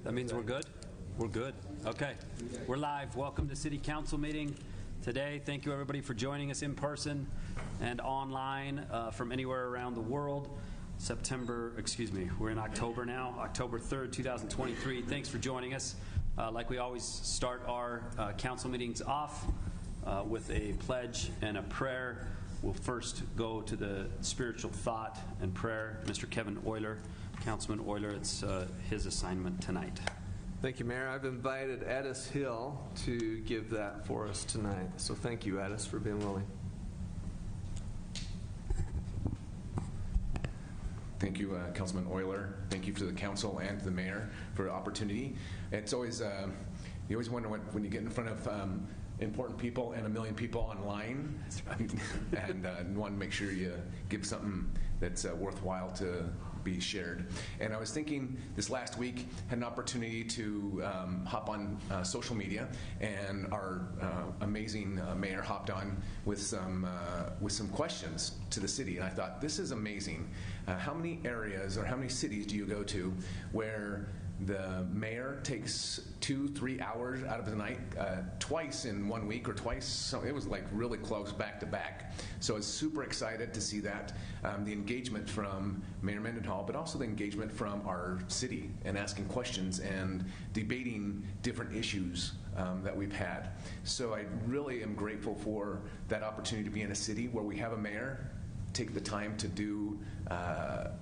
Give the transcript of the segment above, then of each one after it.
That means we're good? We're good. Okay. We're live. Welcome to City Council meeting today. Thank you, everybody, for joining us in person and online from anywhere around the world. We're in October now, October 3rd, 2023. Thanks for joining us. Like we always start our council meetings off with a pledge and a prayer. We'll first go to the spiritual thought and prayer. Mr. Kevin Euler, Councilman Euler, it's his assignment tonight. Thank you, Mayor. I've invited Addis Hill to give that for us tonight. So thank you, Addis, for being willing. Thank you, Councilman Euler. Thank you to the council and to the mayor for the opportunity. It's always, you always wonder when you get in front of important people and 1 million people online. That's right. And want to make sure you give something that's worthwhile to be shared. And I was thinking this last week, had an opportunity to hop on social media, and our amazing mayor hopped on with some questions to the city. And I thought, this is amazing. How many areas or how many cities do you go to where the mayor takes 2-3 hours out of the night, twice in 1 week or twice? So it was like really close back to back. So I was super excited to see that, the engagement from Mayor Mendenhall, but also the engagement from our city and asking questions and debating different issues that we've had. So I really am grateful for that opportunity to be in a city where we have a mayor take the time to do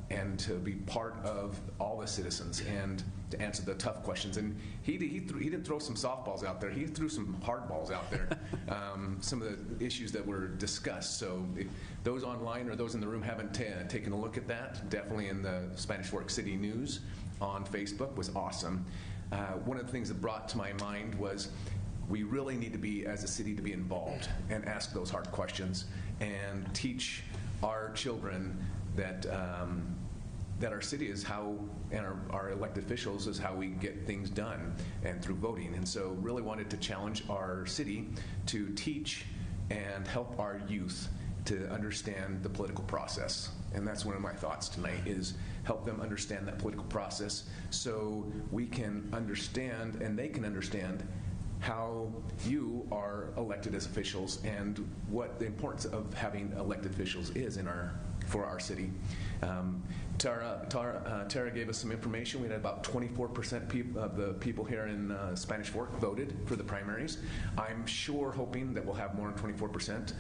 and to be part of all the citizens and to answer the tough questions. And he didn't throw some softballs out there. He threw some hard balls out there, some of the issues that were discussed. So if those online or those in the room haven't taken a look at that, definitely in the Spanish Fork City News on Facebook was awesome. One of the things that brought to my mind was we really need to be, as a city, to be involved and ask those hard questions and teach our children that that our city is how, and our elected officials is how we get things done, and through voting. And so really wanted to challenge our city to teach and help our youth to understand the political process. And that's one of my thoughts tonight, is help them understand that political process so we can understand and they can understand how you are elected as officials and what the importance of having elected officials is for our city. Tara gave us some information. We had about 24% of the people here in Spanish Fork voted for the primaries. I'm hoping that we'll have more than 24%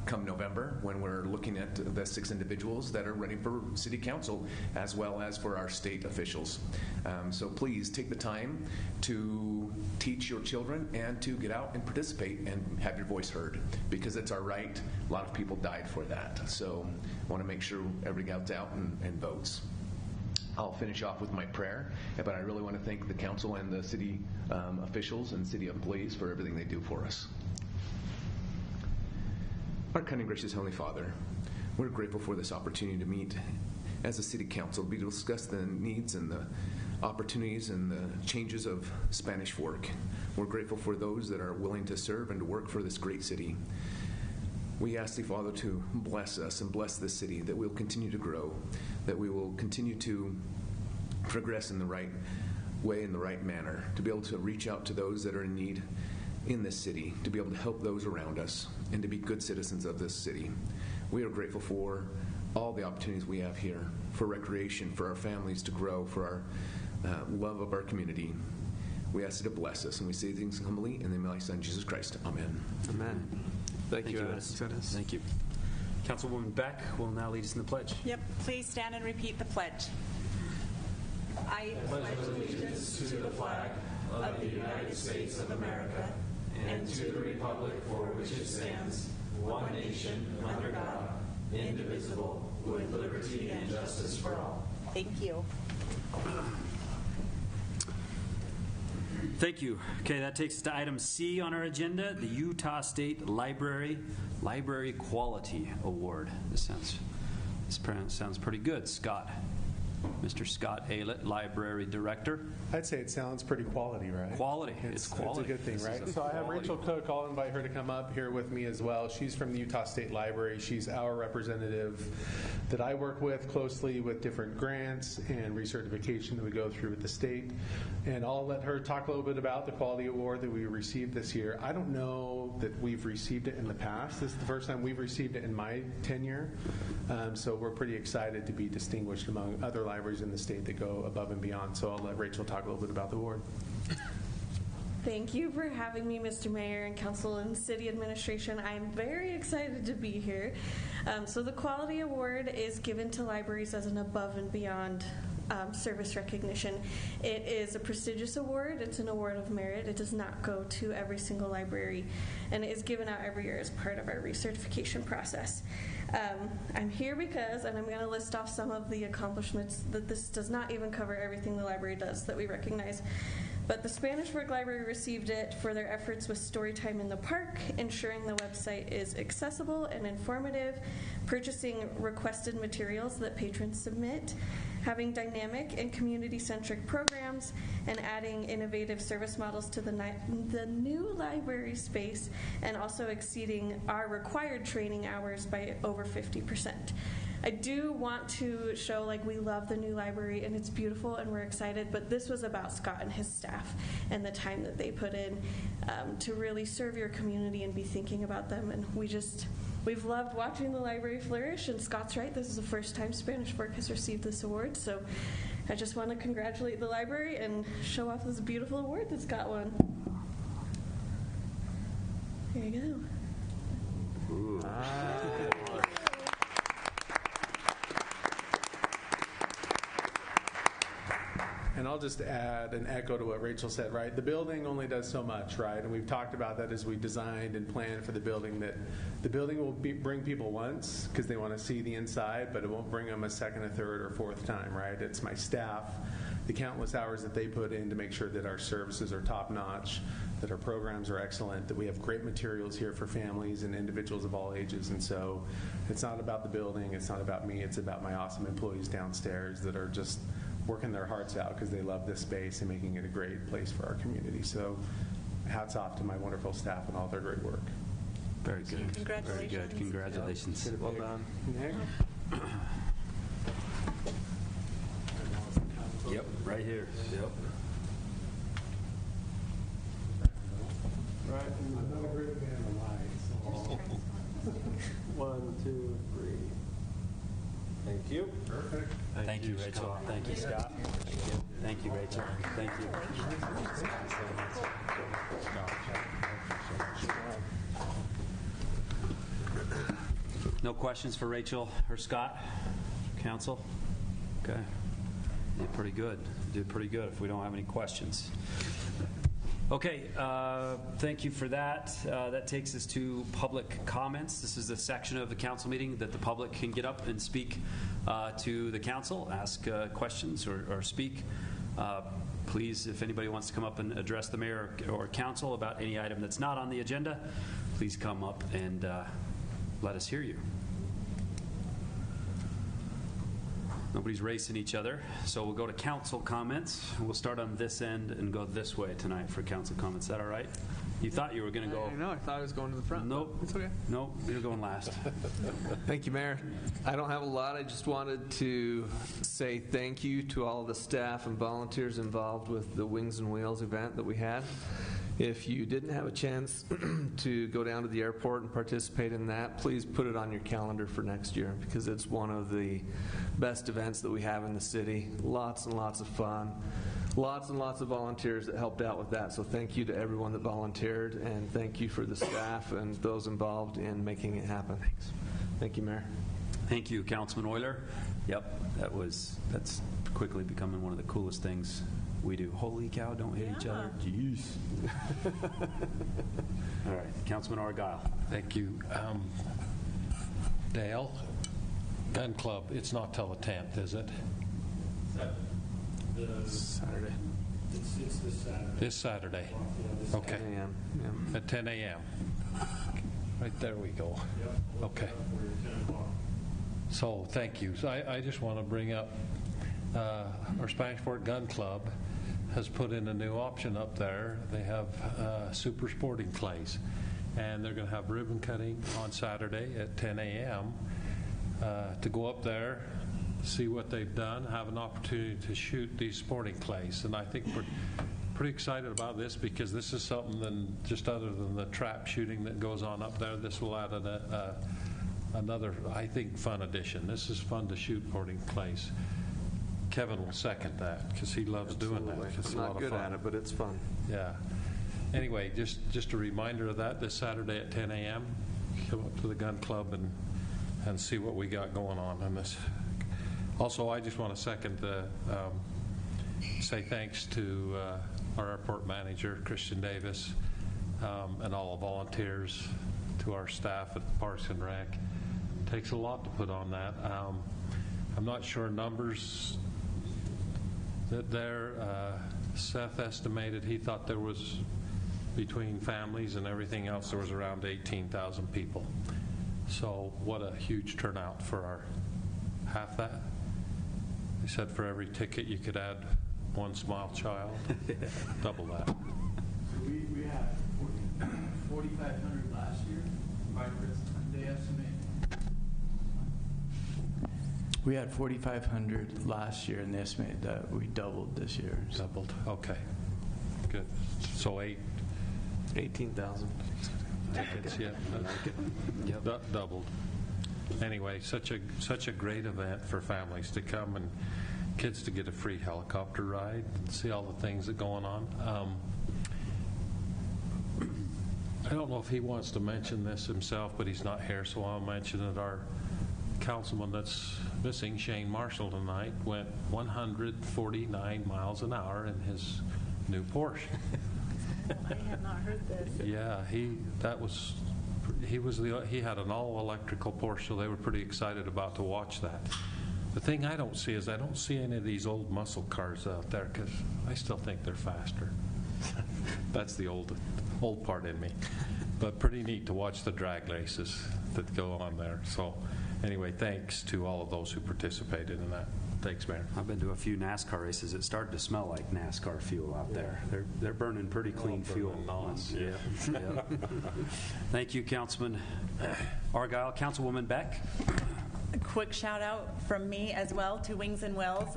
come November, when we're looking at the 6 individuals that are running for city council, as well as for our state officials. So please take the time to teach your children and to get out and participate and have your voice heard, because it's our right. A lot of people died for that. So I want to make sure everybody gets out and votes. I'll finish off with my prayer, but I really want to thank the council and the city officials and city employees for everything they do for us. Our kind and gracious Heavenly Father, we're grateful for this opportunity to meet as a city council, to discuss the needs and the opportunities and the changes of Spanish Fork. We're grateful for those that are willing to serve and to work for this great city. We ask Thee, Father, to bless us and bless this city, that we'll continue to grow, that we will continue to progress in the right way, in the right manner, to be able to reach out to those that are in need in this city, to be able to help those around us, and to be good citizens of this city. We are grateful for all the opportunities we have here, for recreation, for our families to grow, for our love of our community. We ask You to bless us, and we say things humbly in the name of Thy Son, Jesus Christ. Amen. Amen. Thank you, Addis. Thank you. Councilwoman Beck will now lead us in the pledge. Yep. Please stand and repeat the pledge. I pledge allegiance to the flag of the United States of America and to the republic for which it stands, one nation, under God, indivisible, with liberty and justice for all. Thank you. Thank you. Okay, that takes us to item C on our agenda, the Utah State Library Quality Award. This sounds pretty good. Scott. Mr. Scott Aylett, Library Director. I'd say it sounds pretty quality, right? Quality. It's quality. It's a good thing, This is right? a So I have quality Rachel Cook. I'll invite her to come up here with me as well. She's from the Utah State Library. She's our representative that I work with closely with different grants and recertification that we go through with the state. And I'll let her talk a little bit about the quality award that we received this year. I don't know that we've received it in the past. This is the first time we've received it in my tenure. So we're pretty excited to be distinguished among other libraries in the state that go above and beyond. So I'll let Rachel talk a little bit about the award. Thank you for having me, Mr. Mayor and Council and City Administration. I'm very excited to be here. So the Quality Award is given to libraries as an above and beyond service recognition. It is a prestigious award. It's an award of merit. It does not go to every single library, and it is given out every year as part of our recertification process. I'm here because, and I'm going to list off some of the accomplishments that this does not even cover everything the library does that we recognize. But the Spanish Fork Library received it for their efforts with Storytime in the Park, ensuring the website is accessible and informative, purchasing requested materials that patrons submit, having dynamic and community-centric programs, and adding innovative service models to the new library space, and also exceeding our required training hours by over 50%. I do want to show we love the new library and it's beautiful and we're excited, but this was about Scott and his staff and the time that they put in to really serve your community and be thinking about them. And we've loved watching the library flourish, and Scott's right, this is the first time Spanish Fork has received this award, so I just want to congratulate the library and show off this beautiful award that Scott won. Here you go. Ooh. And I'll just add and echo to what Rachel said, right? The building only does so much, right? And we've talked about that as we designed and planned for the building, that the building will bring people once because they want to see the inside, but it won't bring them a second, a third, or fourth time, right? It's my staff, the countless hours that they put in to make sure that our services are top-notch, that our programs are excellent, that we have great materials here for families and individuals of all ages. And so it's not about the building, it's not about me, it's about my awesome employees downstairs that are just working their hearts out because they love this space and making it a great place for our community. So hats off to my wonderful staff and all their great work. Very good. Congratulations. Very good. Congratulations. Well done. Nick? Yep, right here. Yep. Right. I'm not a great fan of lights. 1, 2, 3. Thank you. Perfect. Thank you, Rachel. Thank you, Scott. Thank you, Rachel. Thank you. No questions for Rachel or Scott? Council? Okay. Did pretty good. Did pretty good if we don't have any questions. Okay, thank you for that. That takes us to public comments. This is a section of the council meeting that the public can get up and speak to the council, ask questions or speak. Please, if anybody wants to come up and address the mayor or council about any item that's not on the agenda, please come up and let us hear you. Nobody's racing each other, so we'll go to council comments. We'll start on this end and go this way tonight for council comments. Is that all right? You thought you were going to go. I know, I thought I was going to the front. Nope. It's okay. Nope, you're going last. Thank you, Mayor. I don't have a lot. I just wanted to say thank you to all the staff and volunteers involved with the Wings and Wheels event that we had. If you didn't have a chance to go down to the airport and participate in that, please put it on your calendar for next year because it's one of the best events that we have in the city. Lots and lots of fun. Lots and lots of volunteers that helped out with that. So thank you to everyone that volunteered, and thank you for the staff and those involved in making it happen. Thanks. Thank you, Mayor. Thank you, Councilman Euler. Yep, that's quickly becoming one of the coolest things we do. Holy cow, don't hit each other. Jeez. All right, Councilman Argyle. Thank you. Dale, Gun Club, it's not till the 10th, is it? Saturday. It's this Saturday. This Saturday. Okay. 10 a.m. Yeah. At 10 a.m. Right there we go. Okay. So thank you. So I just want to bring up our Spanish Fort Gun Club has put in a new option up there. They have super sporting clays, and they're going to have ribbon cutting on Saturday at 10 a.m. To go up there, see what they've done, have an opportunity to shoot these sporting clays. And I think we're pretty excited about this because this is something than just other than the trap shooting that goes on up there. This will add another, I think, fun addition. This is fun to shoot sporting clays. Kevin will second that because he loves doing that. It's I'm a lot not of good fun. at it, but it's fun. Yeah. Anyway, just a reminder of that this Saturday at 10 a.m. Come up to the gun club and see what we got going on in this. Also, I just want to second the say thanks to our airport manager, Christian Davis, and all the volunteers, to our staff at Parks and Rec. It takes a lot to put on that. I'm not sure numbers that there. Seth estimated he thought there was, between families and everything else, there was around 18,000 people. So what a huge turnout for our half that. They said for every ticket you could add one small child. Double that. So we had 4,500 last year, by they estimate. We had 4,500 last year, and they estimate that we doubled this year. Doubled. Okay. Good. So 18,000. tickets. Yeah. Doubled. Anyway, such a great event for families to come and kids to get a free helicopter ride and see all the things that are going on. I don't know if he wants to mention this himself, but he's not here, so I'll mention it. Our councilman that's missing, Shane Marshall, tonight went 149 miles an hour in his new Porsche. I had not heard this. Yeah, he had an all-electrical Porsche, so they were pretty excited about to watch that. The thing I don't see is I don't see any of these old muscle cars out there because I still think they're faster. That's the old part in me. But pretty neat to watch the drag races that go on there. So anyway, thanks to all of those who participated in that. Thanks, Mayor. I've been to a few NASCAR races. It started to smell like NASCAR fuel out there. They're burning pretty clean fuel. Yeah. Yeah. Thank you, Councilman Argyle. Councilwoman Beck. A quick shout out from me as well to Wings and Wills.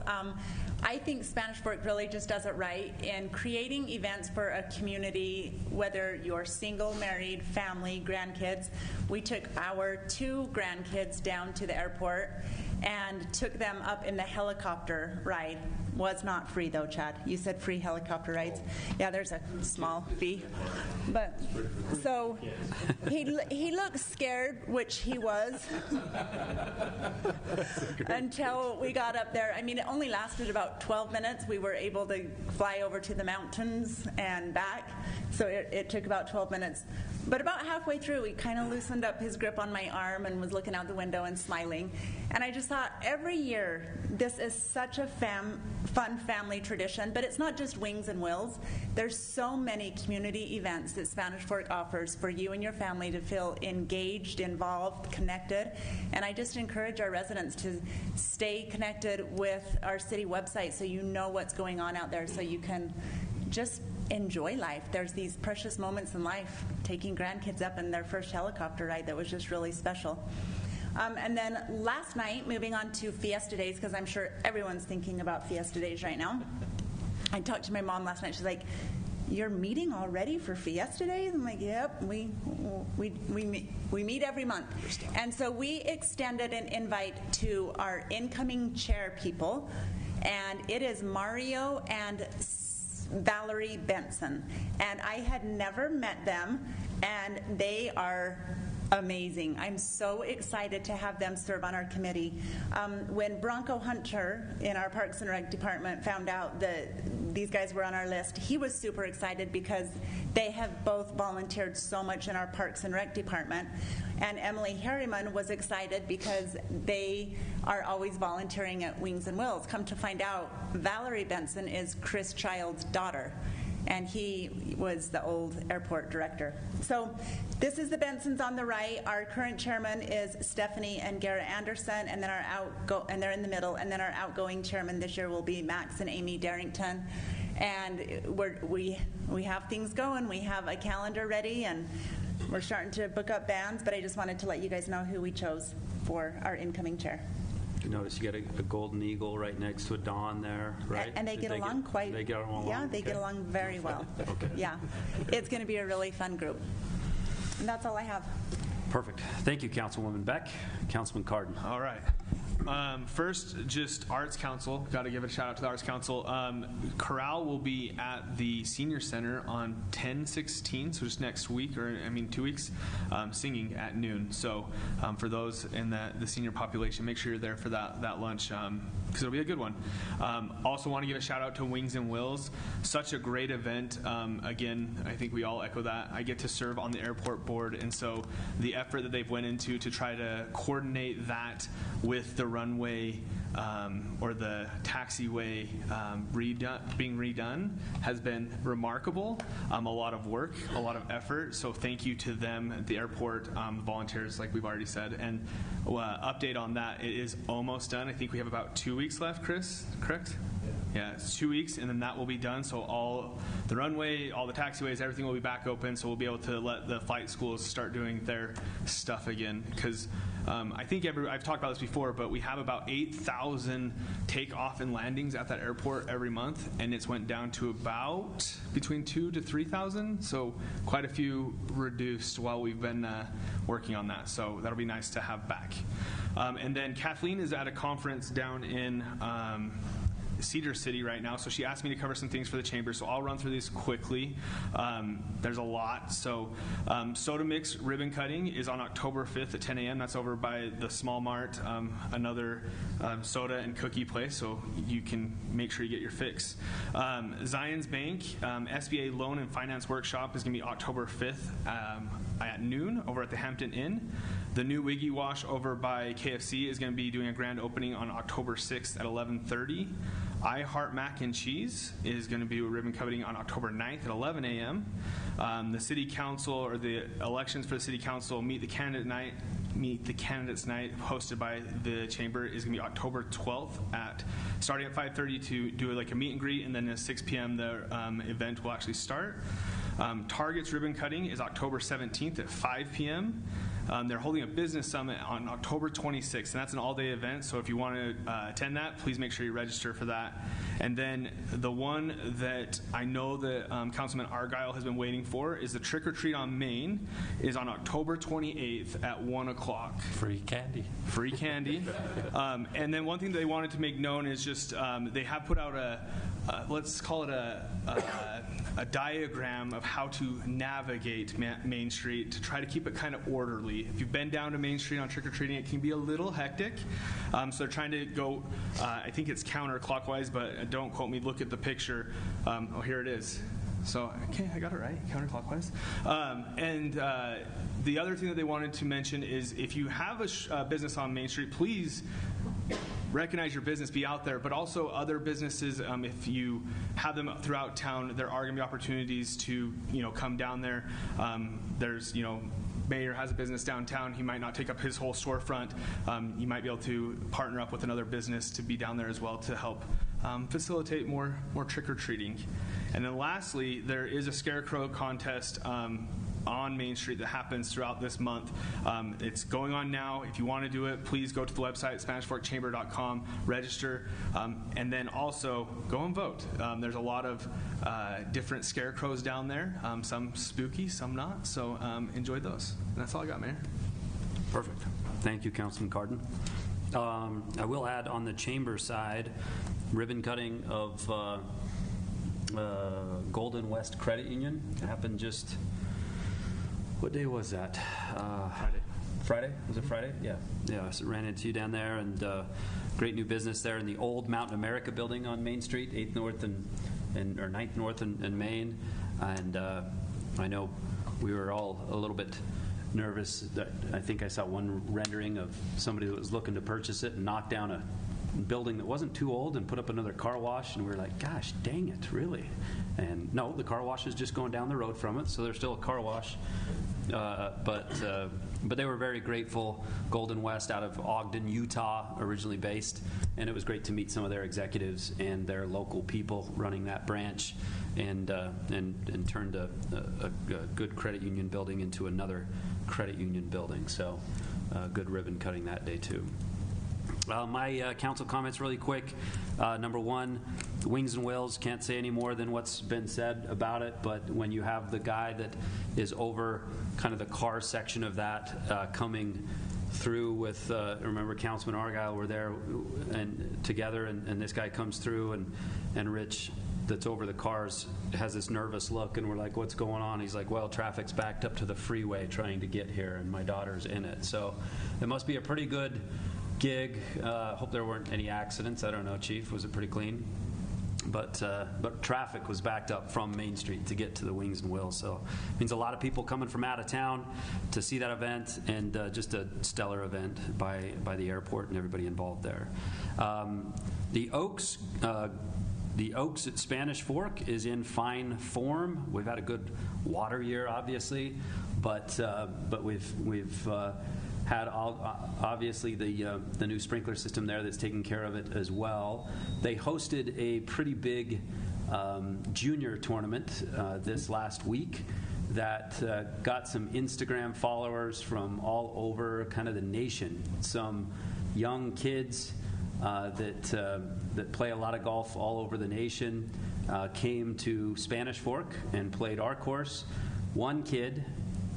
I think Spanish Fork really just does it right in creating events for a community, whether you're single, married, family, grandkids. We took our 2 grandkids down to the airport and took them up in the helicopter ride. Was not free though, Chad. You said free helicopter rides. Yeah, there's a small fee. But so he looked scared, which he was, until we got up there. I mean, it only lasted about 12 minutes. We were able to fly over to the mountains and back. So it took about 12 minutes. But about halfway through, he kind of loosened up his grip on my arm and was looking out the window and smiling. And I just thought, every year, this is such a fun family tradition. But it's not just Wings and Wills. There's so many community events that Spanish Fork offers for you and your family to feel engaged, involved, connected. And I just encourage our residents to stay connected with our city website so you know what's going on out there, so you can just enjoy life. There's these precious moments in life, taking grandkids up in their first helicopter ride that was just really special. And then last night, moving on to Fiesta Days, because I'm sure everyone's thinking about Fiesta Days right now. I talked to my mom last night. She's like, "You're meeting already for Fiesta Days?" I'm like, "Yep, we meet every month." And so we extended an invite to our incoming chair people, and it is Mario and Valerie Benson. And I had never met them, and they are amazing. I'm so excited to have them serve on our committee. When Bronco Hunter in our Parks and Rec department found out that these guys were on our list, he was super excited because they have both volunteered so much in our Parks and Rec department. And Emily Harriman was excited because they are always volunteering at Wings and Wills. Come to find out, Valerie Benson is Chris Child's daughter. and he was the old airport director. So this is the Bensons on the right. Our current chairman is Stephanie and Garrett Anderson, and then and they're in the middle, and then our outgoing chairman this year will be Max and Amy Darrington. And we have things going. We have a calendar ready, and we're starting to book up bands, but I just wanted to let you guys know who we chose for our incoming chair. You notice you got a golden eagle right next to a dawn there, right? And they get along quite. They get along. Yeah, they get along very well. Okay. Yeah, it's going to be a really fun group. And that's all I have. Perfect. Thank you, Councilwoman Beck. Councilman Cardin. All right. First, just Arts Council. Got to give a shout out to the Arts Council. Chorale will be at the Senior Center on 10/16, so just next week, 2 weeks, singing at noon. So for those in the senior population, make sure you're there for that lunch, because it'll be a good one. Also want to give a shout out to Wings and Wills. Such a great event. Again, I think we all echo that. I get to serve on the airport board, and so the effort that they've went into to try to coordinate that with the runway or the taxiway being redone has been remarkable. A lot of work, a lot of effort. So thank you to them at the airport, volunteers, like we've already said. And update on that, it is almost done. I think we have about 2 weeks left, Chris, correct? Yeah, it's 2 weeks, and then that will be done. So all the runway, all the taxiways, everything will be back open. So we'll be able to let the flight schools start doing their stuff again. Because I think I've talked about this before, but we have about 8,000 takeoff and landings at that airport every month, and it's went down to about between 2,000 to 3,000. So quite a few reduced while we've been working on that. So that'll be nice to have back. And then Kathleen is at a conference down in Cedar City right now, so she asked me to cover some things for the chamber, so I'll run through these quickly. There's a lot. So Soda Mix ribbon cutting is on October 5th at 10 a.m. That's over by the Small Mart, another soda and cookie place, so you can make sure you get your fix. Zions Bank SBA Loan and Finance Workshop is going to be October 5th at noon over at the Hampton Inn. The new Wiggy Wash over by KFC is going to be doing a grand opening on October 6th at 11:30. I Heart Mac and Cheese is going to be a ribbon cutting on October 9th at 11 a.m. The City Council, or the elections for the City Council, Meet the Candidates Night, hosted by the Chamber, is going to be October 12th starting at 5:30 to do like a meet and greet, and then at 6 p.m. the event will actually start. Target's ribbon cutting is October 17th at 5 p.m. They're holding a business summit on October 26th, and that's an all-day event, so if you want to attend that, please make sure you register for that. And then the one that I know that Councilman Argyle has been waiting for is the Trick or Treat on Main, is on October 28th at 1 o'clock. Free candy. Free candy. And then one thing that they wanted to make known is just they have put out let's call it a diagram of how to navigate Main Street to try to keep it kind of orderly. If you've been down to Main Street on trick-or-treating, it can be a little hectic. So they're trying to go, I think it's counterclockwise, but don't quote me, look at the picture. Oh, here it is. So, okay, I got it right, counterclockwise. The other thing that they wanted to mention is if you have a business on Main Street, please recognize your business, be out there, but also other businesses, if you have them throughout town, there are going to be opportunities to, come down there. There's, Mayor has a business downtown. He might not take up his whole storefront. You might be able to partner up with another business to be down there as well to help facilitate more trick-or-treating. And then lastly, there is a scarecrow contest on Main Street that happens throughout this month. It's going on now. If you want to do it, please go to the website, SpanishForkChamber.com, register, and then also go and vote. There's a lot of different scarecrows down there, some spooky, some not, so enjoy those. And that's all I got, Mayor. Perfect. Thank you, Councilman Cardin. I will add on the chamber side, ribbon cutting of Golden West Credit Union. It happened just... What day was that? Friday. Was it Friday? Yeah. So ran into you down there, and great new business there in the old Mountain America building on Main Street, 8th North or 9th North and Main. And I know we were all a little bit nervous. That I think I saw one rendering of somebody that was looking to purchase it and knock down a building that wasn't too old and put up another car wash, and we were like, gosh, dang it, really? And no, the car wash is just going down the road from it, so there's still a car wash. But they were very grateful. Golden West out of Ogden, Utah, originally based, and it was great to meet some of their executives and their local people running that branch, and turned a good credit union building into another credit union building. So good ribbon cutting that day too. My council comments really quick. Number one, Wings and Wheels, can't say any more than what's been said about it, but when you have the guy that is over kind of the car section of that coming through with, remember Councilman Argyle were there and together, and this guy comes through, and Rich that's over the cars has this nervous look, and we're like, what's going on? He's like, well, traffic's backed up to the freeway trying to get here, and my daughter's in it. So it must be a pretty good gig. Hope there weren't any accidents. I don't know, Chief. Was it pretty clean? But traffic was backed up from Main Street to get to the Wings and Wheels. So it means a lot of people coming from out of town to see that event, and just a stellar event by the airport and everybody involved there. The Oaks at Spanish Fork is in fine form. We've had a good water year, obviously, but we've had obviously the new sprinkler system there that's taking care of it as well. They hosted a pretty big junior tournament this last week that got some Instagram followers from all over kind of the nation. Some young kids that play a lot of golf all over the nation came to Spanish Fork and played our course. One kid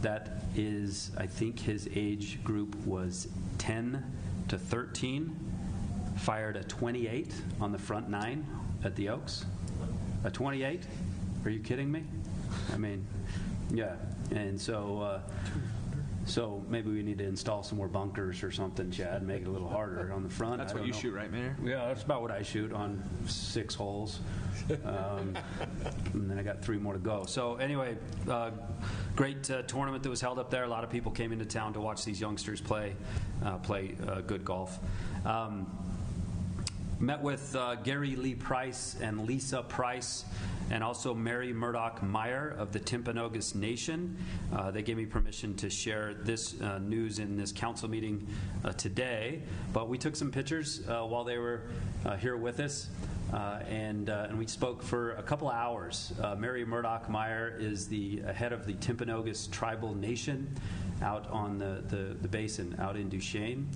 that is, I think his age group was 10 to 13, fired a 28 on the front nine at the Oaks. A 28? Are you kidding me? I mean, yeah. And so maybe we need to install some more bunkers or something, Chad, make it a little harder on the front. That's what you shoot, right, Mayor? Yeah, that's about what I shoot on 6 holes. And then I got 3 more to go. So anyway, great tournament that was held up there. A lot of people came into town to watch these youngsters play good golf. Met with Gary Lee Price and Lisa Price, and also Mary Murdoch Meyer of the Timpanogos Nation. They gave me permission to share this news in this council meeting today. But we took some pictures while they were here with us, and we spoke for a couple of hours. Mary Murdoch Meyer is the head of the Timpanogos Tribal Nation out on the basin out in Duchesne.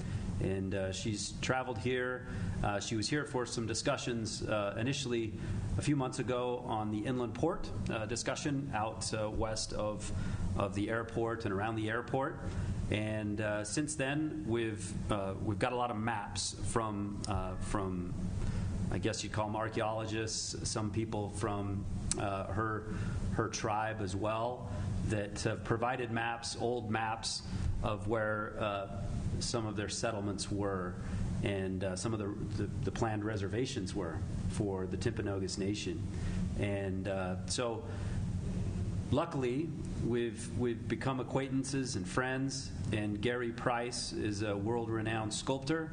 And she's traveled here. She was here for some discussions initially a few months ago on the inland port discussion out west of the airport and around the airport. And since then, we've got a lot of maps from I guess you'd call them archaeologists, some people from her tribe as well, that have provided maps, old maps of where some of their settlements were, and some of the planned reservations were for the Timpanogos Nation. And so luckily we've become acquaintances and friends, and Gary Price is a world-renowned sculptor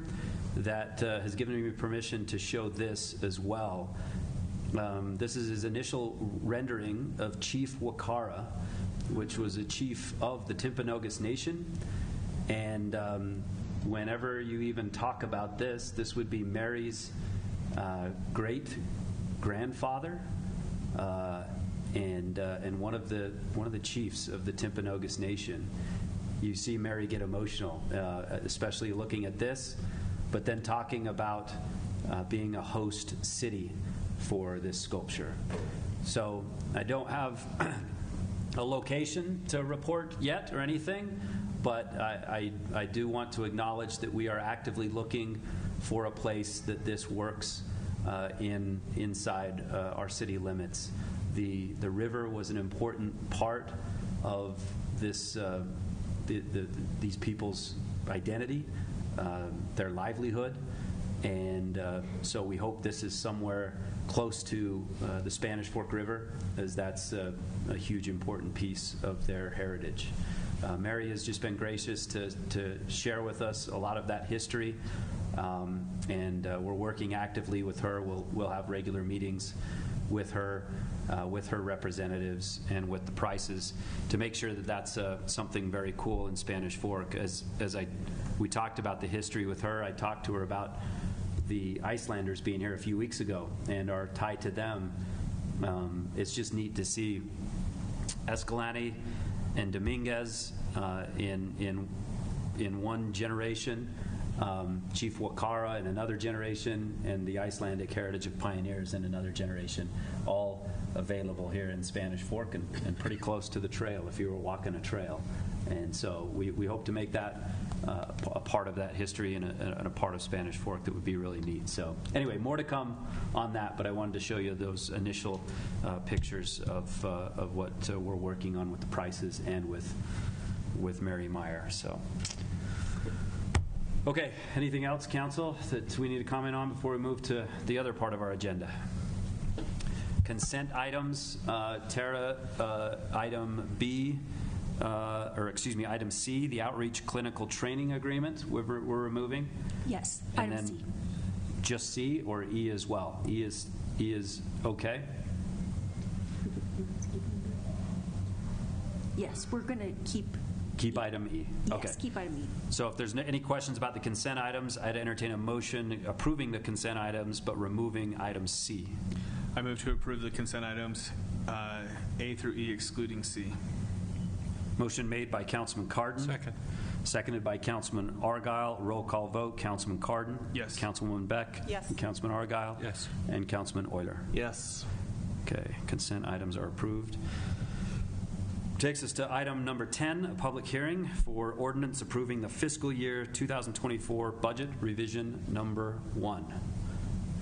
that has given me permission to show this as well. This is his initial rendering of Chief Wakara, which was a chief of the Timpanogos Nation. And whenever you even talk about this would be Mary's great-grandfather, and one of the chiefs of the Timpanogos Nation. You see Mary get emotional, especially looking at this, but then talking about being a host city for this sculpture. So I don't have a location to report yet or anything, but I do want to acknowledge that we are actively looking for a place that this works inside our city limits. The river was an important part of this these people's identity, their livelihood, and so we hope this is somewhere close to the Spanish Fork River, as that's a huge important piece of their heritage. Mary has just been gracious to share with us a lot of that history. and we're working actively with her. We'll have regular meetings with her representatives and with the prices to make sure that that's something very cool in Spanish Fork. We talked about the history with her. I talked to her about the Icelanders being here a few weeks ago and our tie to them. It's just neat to see Escalante and Dominguez in one generation, Chief Wakara in another generation, and the Icelandic heritage of pioneers in another generation, all available here in Spanish Fork and pretty close to the trail if you were walking a trail. And so we hope to make that a part of that history and a part of Spanish Fork that would be really neat. So anyway, more to come on that, but I wanted to show you those initial pictures of what we're working on with the prices and with Mary Meyer. So, okay, anything else, Council, that we need to comment on before we move to the other part of our agenda? Consent items, Tara, item B. Item C, the outreach clinical training agreement we're removing. Yes, and item then C. Just C or E as well? E is okay? Yes, we're going to Keep item E. Okay. Yes, keep item E. So if there's any questions about the consent items, I'd entertain a motion approving the consent items but removing item C. I move to approve the consent items A through E excluding C. Motion made by Councilman Cardin. Second. Seconded by Councilman Argyle. Roll call vote. Councilman Cardin. Yes. Councilwoman Beck. Yes. And Councilman Argyle. Yes. And Councilman Euler. Yes. Okay. Consent items are approved. Takes us to item number 10, a public hearing for ordinance approving the fiscal year 2024 budget revision number 1.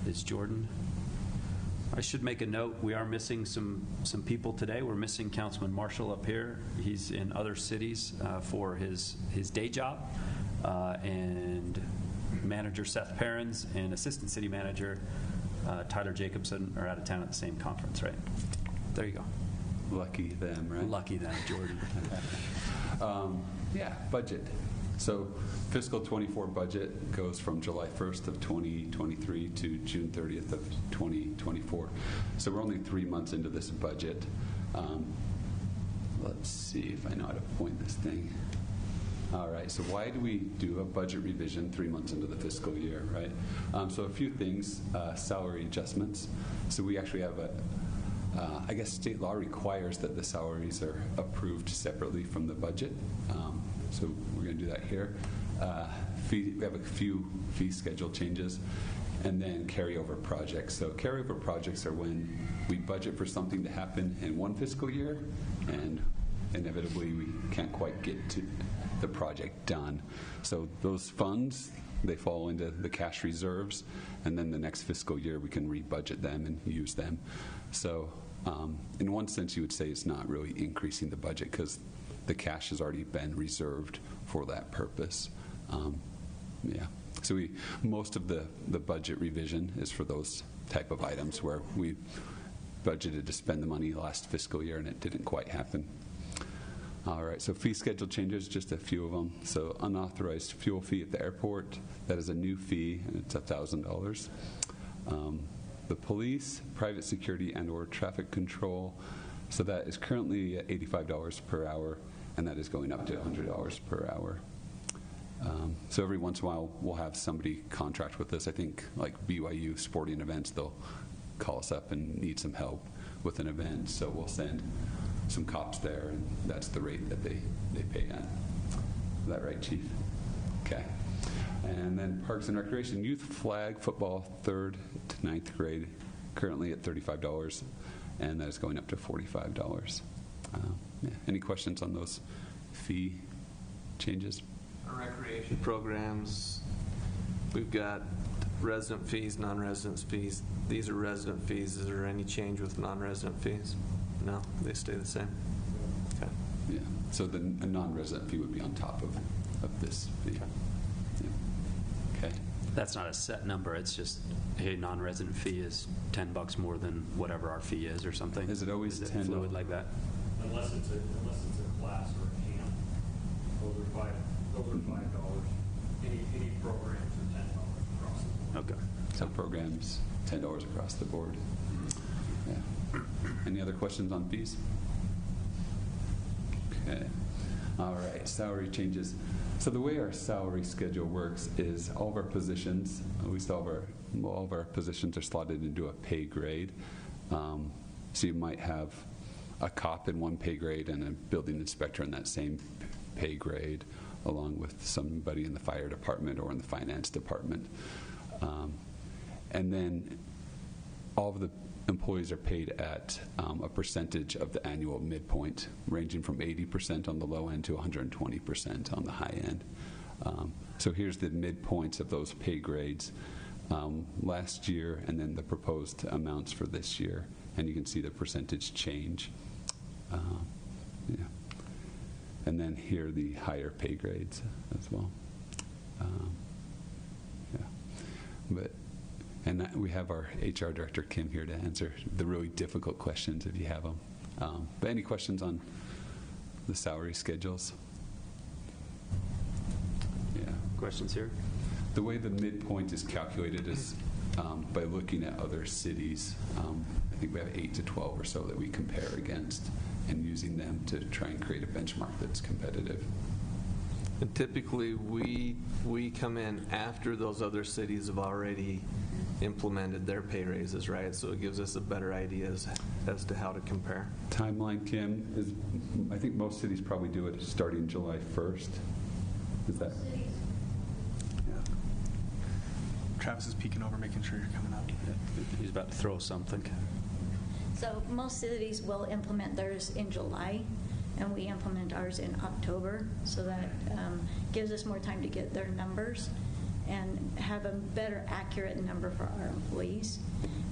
Is Jordan? I should make a note, we are missing some people today. We're missing Councilman Marshall up here. He's in other cities for his day job. And Manager Seth Perrins and Assistant City Manager Tyler Jacobson are out of town at the same conference, right? There you go. Lucky them, right? Lucky them, Jordan. Yeah, budget. So fiscal 24 budget goes from July 1st of 2023 to June 30th of 2024. So we're only 3 months into this budget. Let's see if I know how to point this thing. All right, so why do we do a budget revision 3 months into the fiscal year, right? So a few things, salary adjustments. So we actually have I guess state law requires that the salaries are approved separately from the budget. So we're going to do that here. We have a few fee schedule changes, and then carryover projects. So carryover projects are when we budget for something to happen in one fiscal year, and inevitably we can't quite get to the project done. So those funds, they fall into the cash reserves, and then the next fiscal year we can rebudget them and use them. So in one sense, you would say it's not really increasing the budget because the cash has already been reserved for that purpose. Yeah. So most of the budget revision is for those type of items where we budgeted to spend the money last fiscal year and it didn't quite happen. All right, so fee schedule changes, just a few of them. So unauthorized fuel fee at the airport, that is a new fee, and it's $1,000. The police, private security, and/or traffic control, so that is currently at $85 per hour, and that is going up to $100 per hour. So every once in a while, we'll have somebody contract with us. I think like BYU sporting events, they'll call us up and need some help with an event, so we'll send some cops there, and that's the rate that they pay at. Is that right, Chief? Okay. And then Parks and Recreation, youth flag football, 3rd to 9th grade, currently at $35, and that is going up to $45. Yeah. Any questions on those fee changes? Our recreation programs, we've got resident fees, non-resident fees. These are resident fees. Is there any change with non-resident fees? No, they stay the same. Okay. Yeah. So a non-resident fee would be on top of this fee. Okay. Yeah. Okay. That's not a set number. It's just, hey, non-resident fee is $10 more than whatever our fee is or something. Is it always is it $10? fluid like that? Unless it's a class or a camp. Those are $5. Any programs are $10. Okay. So programs, $10 across the board. Yeah. Any other questions on fees? Okay. All right, salary changes. So the way our salary schedule works is all of our positions, at least all of our positions are slotted into a pay grade. So you might have a cop in one pay grade and a building inspector in that same pay grade, along with somebody in the fire department or in the finance department. And then all of the employees are paid at a percentage of the annual midpoint, ranging from 80% on the low end to 120% on the high end. So here's the midpoints of those pay grades last year, and then the proposed amounts for this year. And you can see the percentage change. Yeah. And then here are the higher pay grades as well. Yeah. And we have our HR director, Kim, here to answer the really difficult questions if you have them. But any questions on the salary schedules? Yeah. Questions here? The way the midpoint is calculated is by looking at other cities. I think we have 8 to 12 or so that we compare against and using them to try and create a benchmark that's competitive. And typically, we come in after those other cities have already implemented their pay raises, right? So it gives us a better idea as to how to compare. Timeline, Kim, is I think most cities probably do it starting July 1st. Is that? Yeah. Travis is peeking over, making sure you're coming up. He's about to throw something. So most cities will implement theirs in July, and we implement ours in October, so that gives us more time to get their numbers and have a better accurate number for our employees.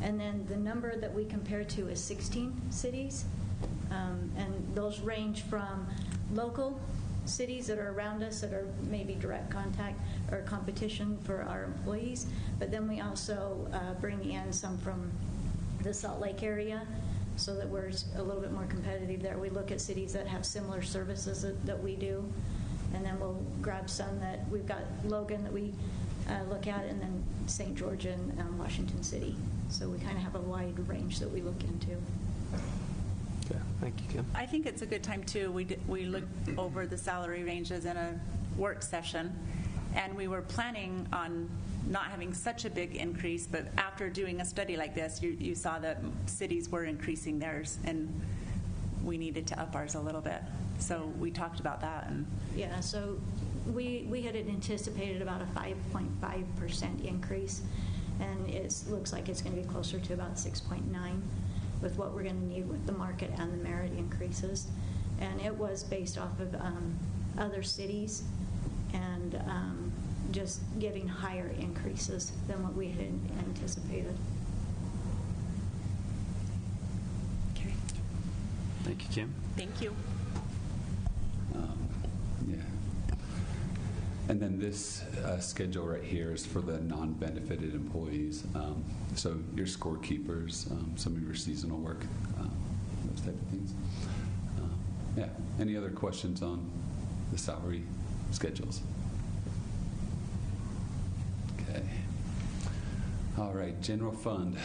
And then the number that we compare to is 16 cities, and those range from local cities that are around us that are maybe direct contact or competition for our employees, but then we also bring in some from the Salt Lake area, so that we're a little bit more competitive there. We look at cities that have similar services that we do, and then we'll grab some that we've got Logan that we look at, and then St. George and Washington City. So we kind of have a wide range that we look into. Okay, thank you, Kim. I think it's a good time, too. We looked over the salary ranges in a work session, and we were planning on not having such a big increase, but after doing a study like this, you saw that cities were increasing theirs, and we needed to up ours a little bit. So we talked about that. And yeah, so we had anticipated about a 5.5% increase, and it looks like it's going to be closer to about 6.9 with what we're going to need with the market and the merit increases. And it was based off of other cities and just giving higher increases than what we had anticipated. okay. Thank you, Kim. Thank you. Yeah. And then this schedule right here is for the non-benefited employees. So your scorekeepers, some of your seasonal work, those type of things. Yeah. Any other questions on the salary schedules? Okay. All right. General fund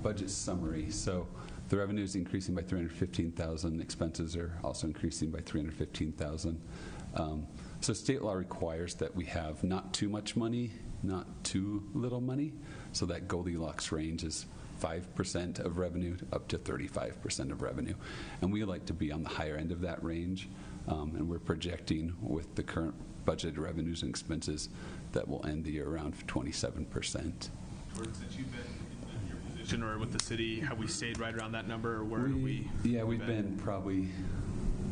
budget summary. So the revenue is increasing by $315,000. Expenses are also increasing by $315,000. So state law requires that we have not too much money, not too little money. So that Goldilocks range is 5% of revenue up to 35% of revenue. And we like to be on the higher end of that range. And we're projecting with the current budgeted revenues and expenses that will end the year around 27%. Since you've been in your position or with the city, have we stayed right around that number, or where are we? Yeah, we've been probably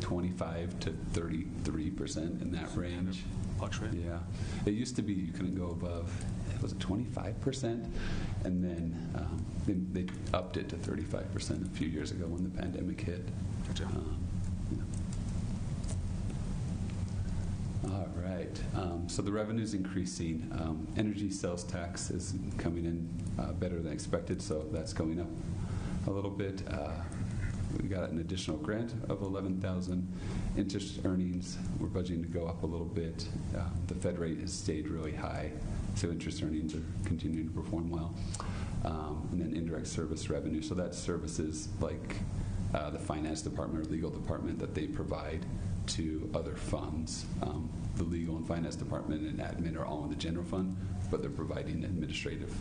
25 to 33% in that range. Fluctuate. Yeah. It used to be you couldn't go above, was it 25%? And then they upped it to 35% a few years ago when the pandemic hit. Gotcha. Yeah. All right. So the revenue's increasing. Energy sales tax is coming in better than expected, so that's going up a little bit. We got an additional grant of $11,000. Interest earnings, we're budgeting to go up a little bit. The Fed rate has stayed really high, so interest earnings are continuing to perform well. And then indirect service revenue, so that's services like the finance department or legal department that they provide to other funds. The legal and finance department and admin are all in the general fund, but they're providing administrative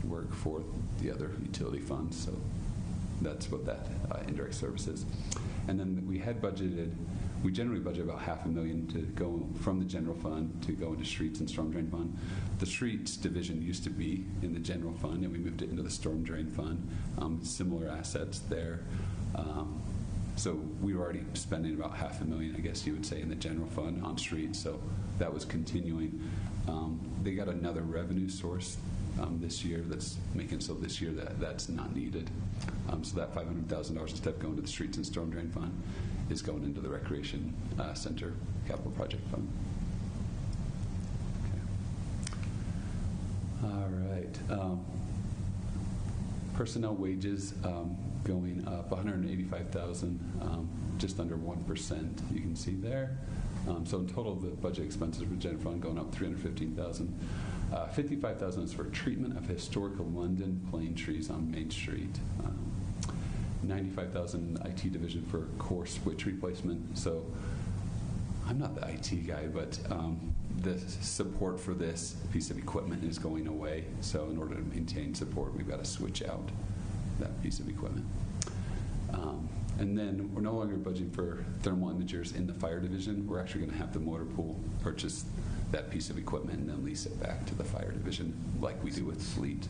work for the other utility funds. So that's what that indirect service is. And then we generally budget about $500,000 to go from the general fund to go into streets and storm drain fund. The streets division used to be in the general fund, and we moved it into the storm drain fund. Similar assets there. So we were already spending about $500,000, I guess you would say, in the general fund on streets. So that was continuing. They got another revenue source this year that's making so this year that's not needed. So that $500,000 instead of going to the streets and storm drain fund is going into the recreation center capital project fund. Okay. All right. Personnel wages going up $185,000, just under 1%. You can see there. So in total, the budget expenses for general fund going up $315,000. $55,000 is for treatment of historical London plane trees on Main Street. $95,000 IT division for core switch replacement. So I'm not the IT guy, but the support for this piece of equipment is going away. So in order to maintain support, we've got to switch out that piece of equipment. And then we're no longer budgeting for thermal imagers in the fire division. We're actually going to have the motor pool purchase that piece of equipment and then lease it back to the fire division like we do with fleet.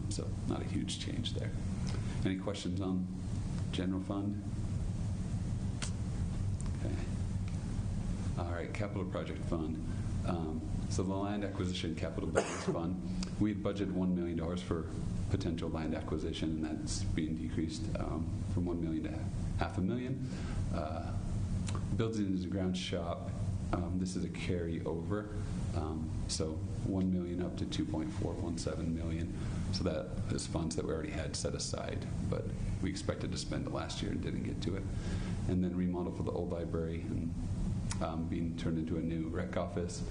So not a huge change there. Any questions on general fund? Okay. All right, capital project fund. So the land acquisition capital budgets fund, we had budgeted $1 million for potential land acquisition, and that's being decreased from $1 million to $500,000. Buildings and ground shop, this is a carryover. So $1 million up to $2.417 million. So that is funds that we already had set aside, but we expected to spend it last year and didn't get to it. And then remodel for the old library and being turned into a new rec office.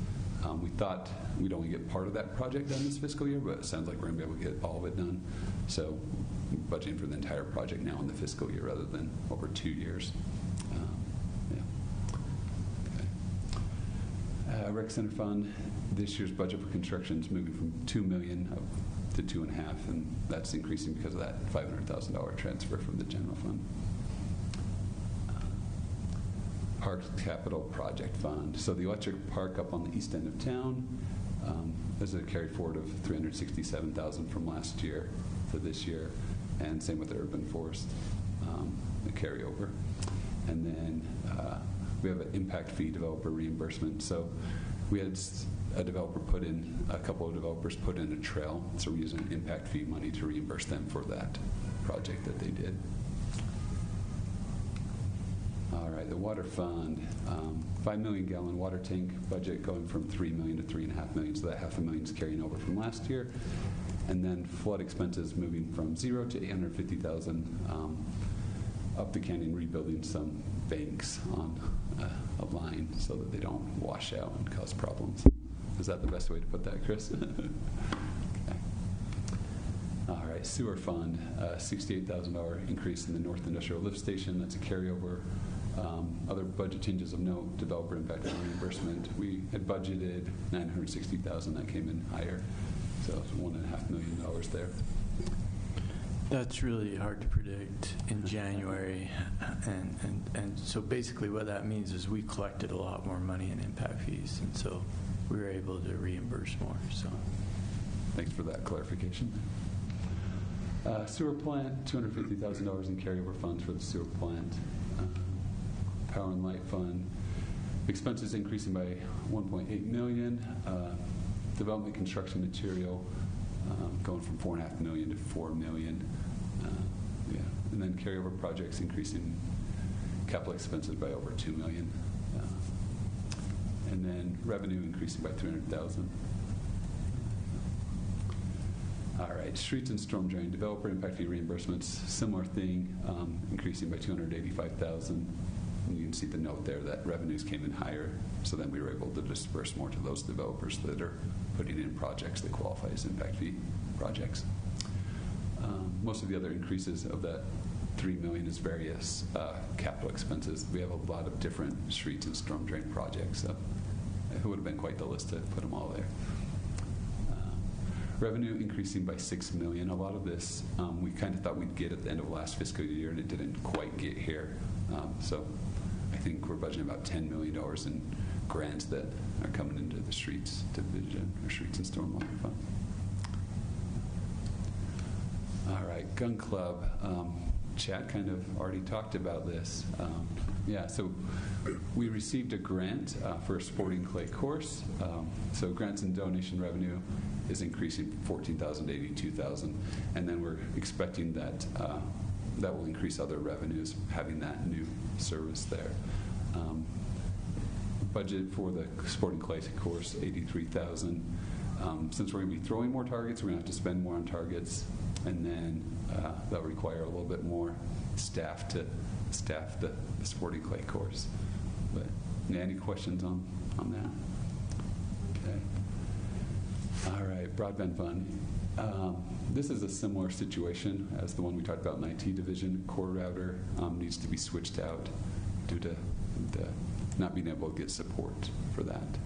We thought we'd only get part of that project done this fiscal year, but it sounds like we're going to be able to get all of it done. So budgeting for the entire project now in the fiscal year rather than over 2 years. Rec Center Fund, this year's budget for construction is moving from $2 million up to $2.5 million, and that's increasing because of that $500,000 transfer from the general fund. Park Capital Project Fund. So the electric park up on the east end of town is a carry forward of $367,000 from last year to this year, and same with the urban forest, the carryover. And then we have an impact fee developer reimbursement. So we had a couple of developers put in a trail, so we're using impact fee money to reimburse them for that project that they did. All right, the water fund, 5 million gallon water tank budget going from $3 million to $3.5 million, so that $500,000 is carrying over from last year. And then flood expenses moving from $0 to $850,000, up the canyon rebuilding some banks on a line so that they don't wash out and cause problems. Is that the best way to put that, Chris? Okay. All right, sewer fund, $68,000 increase in the North Industrial Lift Station. That's a carryover. Other budget changes of note, developer impact and reimbursement. We had budgeted $960,000. That came in higher, so it's $1.5 million there. That's really hard to predict in January, and so basically what that means is we collected a lot more money in impact fees, and so we were able to reimburse more. So, thanks for that clarification. Sewer plant, $250,000 in carryover funds for the sewer plant. Power and light fund, expenses increasing by $1.8 million. Development construction material going from $4.5 million to $4 million. And then carryover projects increasing capital expenses by over $2 million. And then revenue increasing by $300,000. All right, streets and storm drain, developer impact fee reimbursements, similar thing, increasing by $285,000. You can see the note there that revenues came in higher, so then we were able to disperse more to those developers that are putting in projects that qualify as impact fee projects. Most of the other increases of that $3 million is various capital expenses. We have a lot of different streets and storm drain projects, so it would have been quite the list to put them all there. Revenue increasing by $6 million. A lot of this we kind of thought we'd get at the end of last fiscal year, and it didn't quite get here. So I think we're budgeting about $10 million in grants that are coming into the streets division, or streets and stormwater fund. All right, Gun Club. Chad kind of already talked about this. Yeah, so we received a grant for a sporting clay course. So grants and donation revenue is increasing from $14,000 to $82,000, and then we're expecting that that will increase other revenues having that new service there. Budget for the sporting clay course, $83,000. Since we're going to be throwing more targets, we're going to have to spend more on targets, and then that'll require a little bit more staff to staff the sporting clay course. But any questions on that? Okay. All right, broadband fund. This is a similar situation as the one we talked about in IT division. Core router needs to be switched out due to the not being able to get support for that.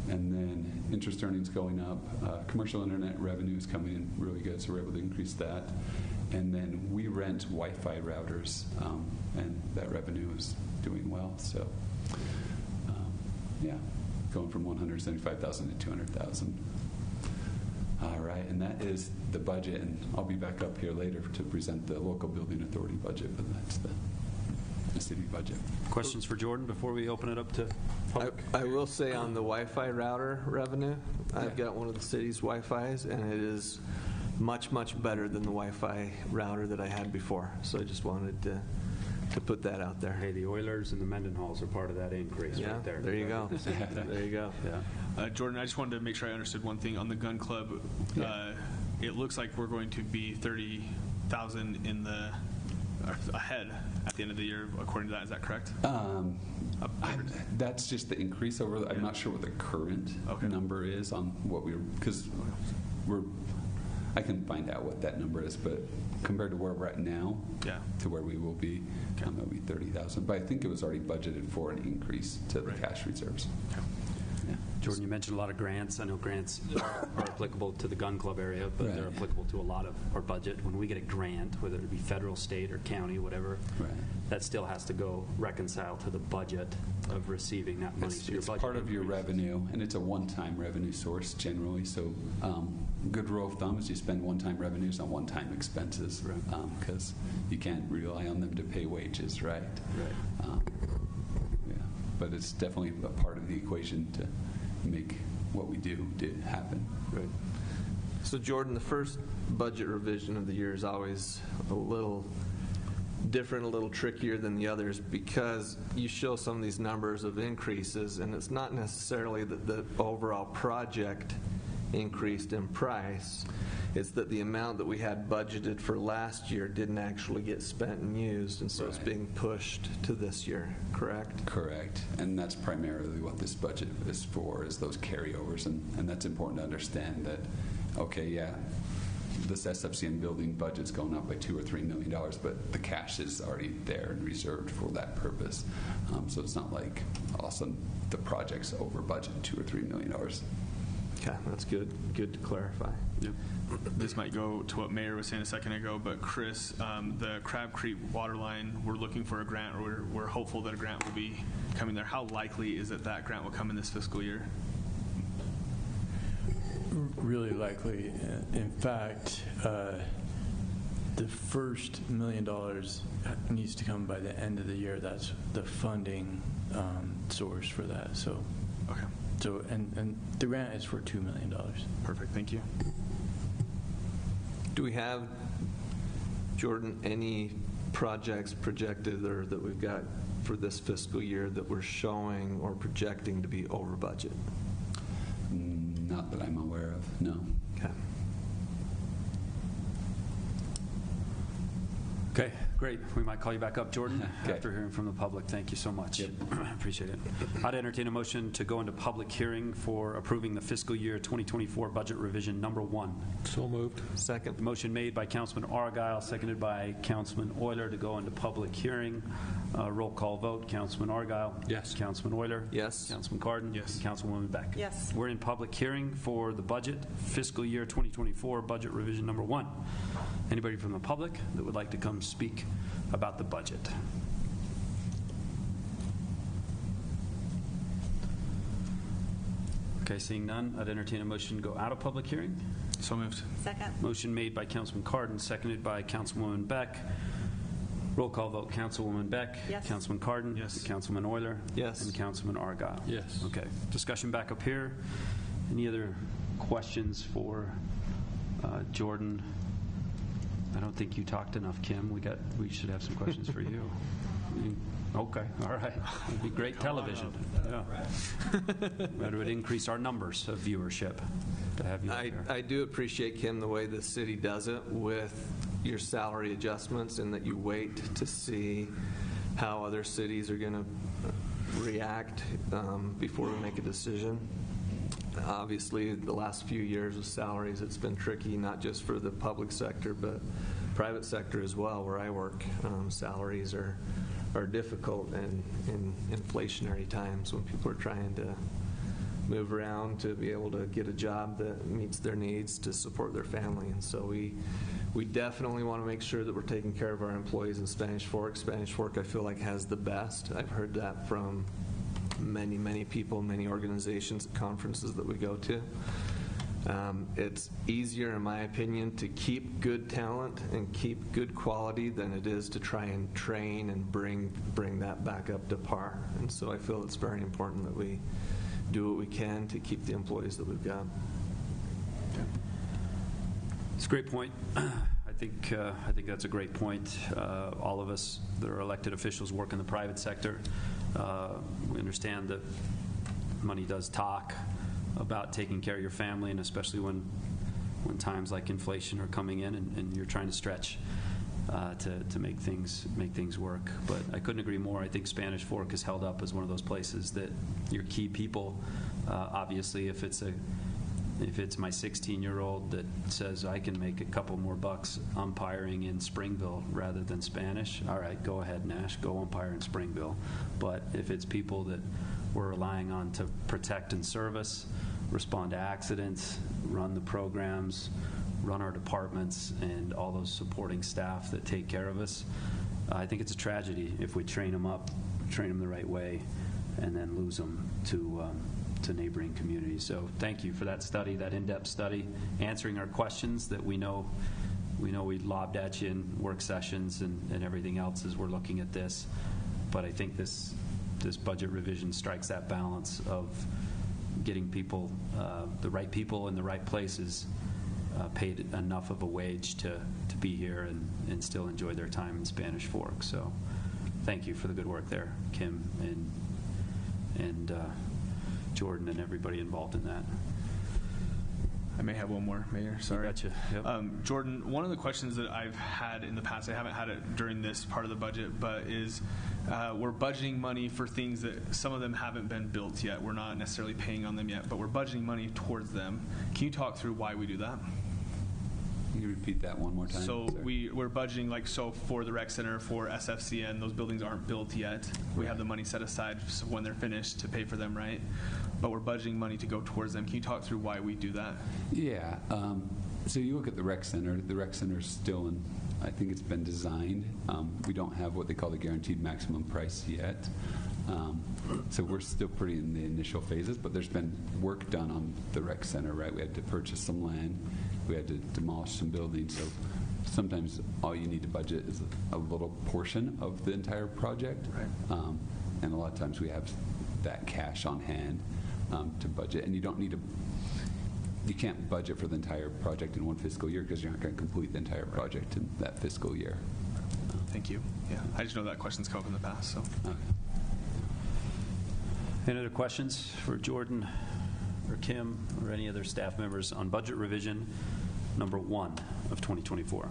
And then interest earnings going up. Commercial internet revenue is coming in really good, so we're able to increase that. And then we rent Wi-Fi routers, and that revenue is doing well. So, yeah, going from $175,000 to $200,000. All right, and that is the budget, and I'll be back up here later to present the local building authority budget, but that's the city budget. Questions for Jordan before we open it up to public? I will say on the Wi-Fi router revenue, I've got one of the city's Wi-Fis, and it is much, much better than the Wi-Fi router that I had before. So I just wanted to put that out there. Hey, the Oilers and the Mendenhalls are part of that increase right there. There you go. There you go. Yeah. Jordan, I just wanted to make sure I understood one thing on the gun club. It looks like we're going to be 30,000 in the ahead at the end of the year, according to that. Is that correct? That's just the increase over. I'm not sure what the current number is on what because I can find out what that number is, but compared to where we're at now, to where we will be, it'll be 30,000. But I think it was already budgeted for an increase to the cash reserves. Okay. Yeah. Jordan, you mentioned a lot of grants. I know grants are applicable to the gun club area, but they're applicable to a lot of our budget. When we get a grant, whether it be federal, state, or county, whatever, that still has to go reconcile to the budget of receiving that money. It's part of your revenue, and it's a one-time revenue source generally. So good rule of thumb is you spend one-time revenues on one-time expenses, because you can't rely on them to pay wages, right? But it's definitely a part of the equation to make what we do happen. Right. So Jordan, the first budget revision of the year is always a little different, a little trickier than the others, because you show some of these numbers of increases, and it's not necessarily that the overall project increased in price. It's that the amount that we had budgeted for last year didn't actually get spent and used, and so it's being pushed to this year, correct? Correct. And that's primarily what this budget is for, is those carryovers. And that's important to understand that, this SFCM building budget's going up by $2 or $3 million, but the cash is already there and reserved for that purpose. So it's not like all of a sudden the project's over budget $2 or $3 million. Okay, that's good. Good to clarify. Yep. This might go to what Mayor was saying a second ago, but Chris, the Crab Creek water line, we're looking for a grant, or we're hopeful that a grant will be coming there. How likely is it that grant will come in this fiscal year? Really likely. In fact, the first $1 million needs to come by the end of the year. That's the funding source for that. So, So, and the grant is for $2 million. Perfect. Thank you. Do we have, Jordan, any projects projected or that we've got for this fiscal year that we're showing or projecting to be over budget? Not that I'm aware of, no. Okay. Okay, great. We might call you back up, Jordan, after hearing from the public. Thank you so much. Appreciate it. I'd entertain a motion to go into public hearing for approving the fiscal year 2024 budget revision number 1. So moved. Second. Motion made by Councilman Argyle, seconded by Councilman Euler to go into public hearing. Roll call vote. Councilman Argyle. Yes. Councilman Euler. Yes. Councilman Cardon. Yes. And Councilwoman Beck. Yes. We're in public hearing for the budget, fiscal year 2024 budget revision number 1. Anybody from the public that would like to come speak about the budget? Okay, seeing none, I'd entertain a motion to go out of public hearing. So moved. Second. Motion made by Councilman Cardon, seconded by Councilwoman Beck. Roll call vote. Councilwoman Beck. Yes. Councilman Cardon. Yes. Councilman Euler. Yes. And Councilman Argyle. Yes. Okay. Discussion back up here. Any other questions for Jordan? I don't think you talked enough, Kim. We should have some questions for you. Okay, all right. It'd be great television. Yeah. That would increase our numbers of viewership to have you there. I do appreciate, Kim, the way the city does it with your salary adjustments, and that you wait to see how other cities are going to react before we make a decision. Obviously, the last few years with salaries, it's been tricky, not just for the public sector, but private sector as well, where I work. Salaries are difficult in inflationary times when people are trying to move around to be able to get a job that meets their needs to support their family. And so we definitely want to make sure that we're taking care of our employees in Spanish Fork. Spanish Fork, I feel like, has the best. I've heard that from many people, many organizations at conferences that we go to. It's easier, in my opinion, to keep good talent and keep good quality than it is to try and train and bring that back up to par. And so I feel it's very important that we do what we can to keep the employees that we've got. It's a great point. I think that's a great point. All of us that are elected officials work in the private sector. We understand that money does talk about taking care of your family, and especially when times like inflation are coming in and you're trying to stretch to make things work. But I couldn't agree more. I think Spanish Fork is held up as one of those places that your key people, obviously, if it's my 16-year-old that says I can make a couple more bucks umpiring in Springville rather than Spanish, all right, go ahead, Nash, go umpire in Springville. But if it's people that we're relying on to protect and service, respond to accidents, run the programs, run our departments, and all those supporting staff that take care of us, I think it's a tragedy if we train them up, train them the right way, and then lose them to neighboring communities. So thank you for that study, that in-depth study, answering our questions that we know we lobbed at you in work sessions and everything else as we're looking at this. But I think this budget revision strikes that balance of getting people, the right people in the right places, paid enough of a wage to be here and still enjoy their time in Spanish Fork. So thank you for the good work there, Kim and Jordan and everybody involved in that. I may have one more, Mayor. Sorry. You betcha. Yep. Jordan, one of the questions that I've had in the past, I haven't had it during this part of the budget, but is we're budgeting money for things that some of them haven't been built yet. We're not necessarily paying on them yet, but we're budgeting money towards them. Can you talk through why we do that? Can you repeat that one more time? So we're budgeting, for the rec center, for SFCN, those buildings aren't built yet. We have the money set aside so when they're finished to pay for them, right? But we're budgeting money to go towards them. Can you talk through why we do that? Yeah. So you look at the rec center. The rec center is still in, I think it's been designed. We don't have what they call the guaranteed maximum price yet. So we're still pretty in the initial phases, but there's been work done on the rec center, right? We had to purchase some land. We had to demolish some buildings. So sometimes all you need to budget is a little portion of the entire project. Right. And a lot of times we have that cash on hand to budget. And you don't need to, you can't budget for the entire project in one fiscal year because you're not going to complete the entire project in that fiscal year. Thank you. Yeah, I just know that question's come up in the past. So. Okay. Any other questions for Jordan or Kim or any other staff members on budget revision number 1 of 2024?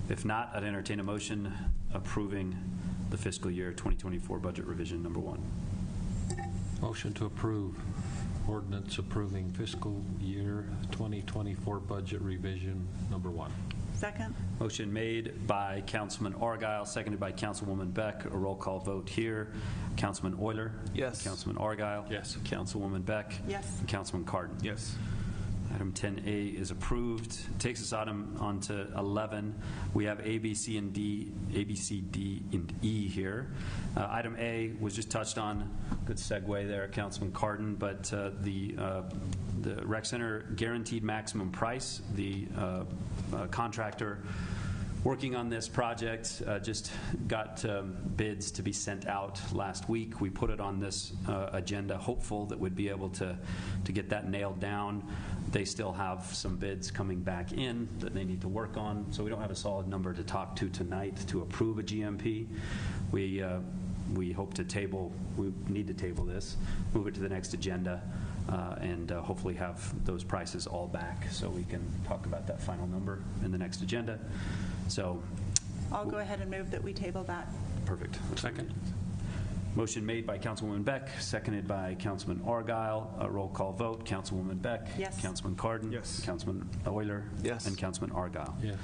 If not, I'd entertain a motion approving the fiscal year 2024 budget revision number 1. Motion to approve ordinance approving fiscal year 2024 budget revision number 1. Second. Motion made by Councilman Argyle, seconded by Councilwoman Beck. A roll call vote here. Councilman Euler? Yes. Councilman Argyle? Yes. Councilwoman Beck? Yes. And Councilman Cardon? Yes. Item 10A is approved. Takes us on to 11. We have A, B, C, and D, A, B, C, D, and E here. Item A was just touched on. Good segue there, Councilman Cardon. But the rec center guaranteed maximum price. The contractor working on this project just got bids to be sent out last week. We put it on this agenda, hopeful that we'd be able to get that nailed down. They still have some bids coming back in that they need to work on, so we don't have a solid number to talk to tonight to approve a GMP. We hope to table, we need to table this, move it to the next agenda, and hopefully have those prices all back so we can talk about that final number in the next agenda. So I'll go ahead and move that we table that. perfect. Second. Motion made by Councilwoman Beck, seconded by Councilman Argyle. A roll call vote. Councilwoman Beck. Yes. Councilman Cardon. Yes. Councilman Euler. Yes. And Councilman Argyle. Yeah.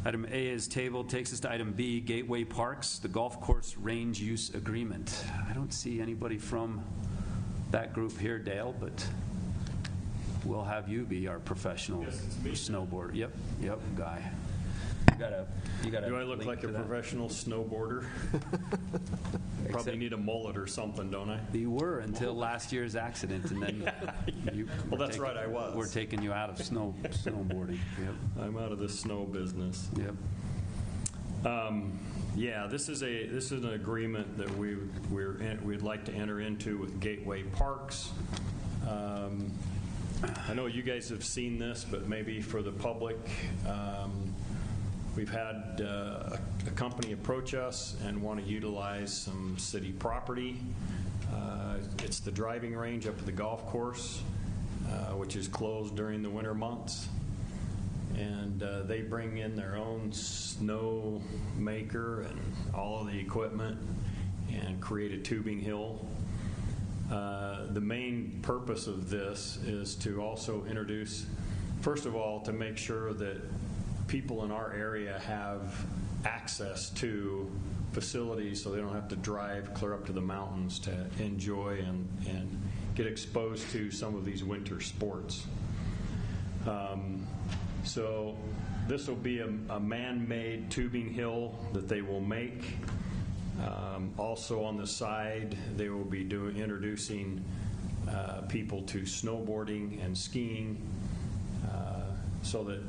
Item A is tabled. Takes us to item B, Gateway Parks, the golf course range use agreement. I don't see anybody from that group here, Dale, but we'll have you be our professional snowboarder. Yep, guy. You gotta Do I look link like to a that. professional snowboarder? Probably need a mullet or something, don't I? You were until last year's accident, and then Well, that's right, I was. We're taking you out of snowboarding. Yep. I'm out of the snow business. Yep. Yeah, this is an agreement that we'd like to enter into with Gateway Parks. I know you guys have seen this, but maybe for the public, we've had a company approach us and want to utilize some city property. It's the driving range up at the golf course, which is closed during the winter months. And they bring in their own snow maker and all of the equipment and create a tubing hill. The main purpose of this is to also introduce, first of all, to make sure that people in our area have access to facilities so they don't have to drive clear up to the mountains to enjoy and get exposed to some of these winter sports. So this will be a man-made tubing hill that they will make. Also on the side, they will be introducing people to snowboarding and skiing so that,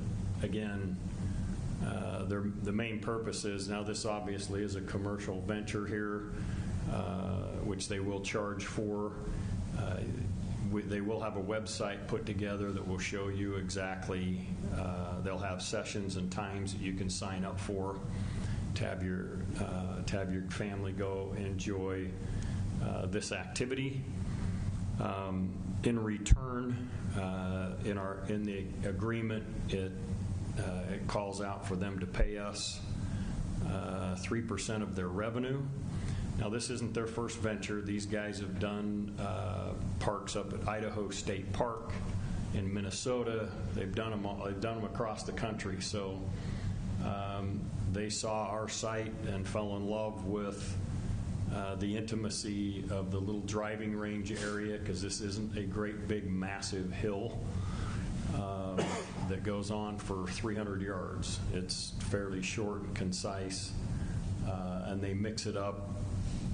again, the main purpose is, now this obviously is a commercial venture here, which they will charge for. They will have a website put together that will show you exactly, they'll have sessions and times that you can sign up for to have your family go enjoy this activity. In return, in the agreement, it calls out for them to pay us 3% of their revenue. Now, this isn't their first venture. These guys have done parks up at Idaho State Park in Minnesota. They've done them across the country. So they saw our site and fell in love with the intimacy of the little driving range area, because this isn't a great big massive hill that goes on for 300 yards. It's fairly short and concise, and they mix it up.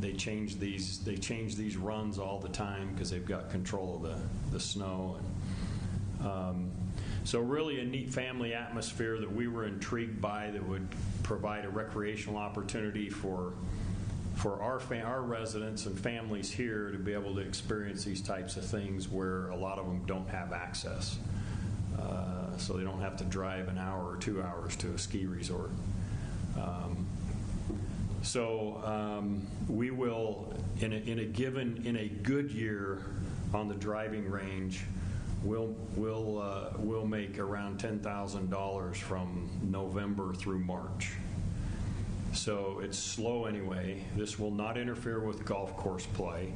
They change these runs all the time because they've got control of the snow. So really a neat family atmosphere that we were intrigued by, that would provide a recreational opportunity for our residents and families here to be able to experience these types of things where a lot of them don't have access. So they don't have to drive an hour or 2 hours to a ski resort. We will, in a good year on the driving range, we'll make around $10,000 from November through March. So it's slow anyway. This will not interfere with golf course play.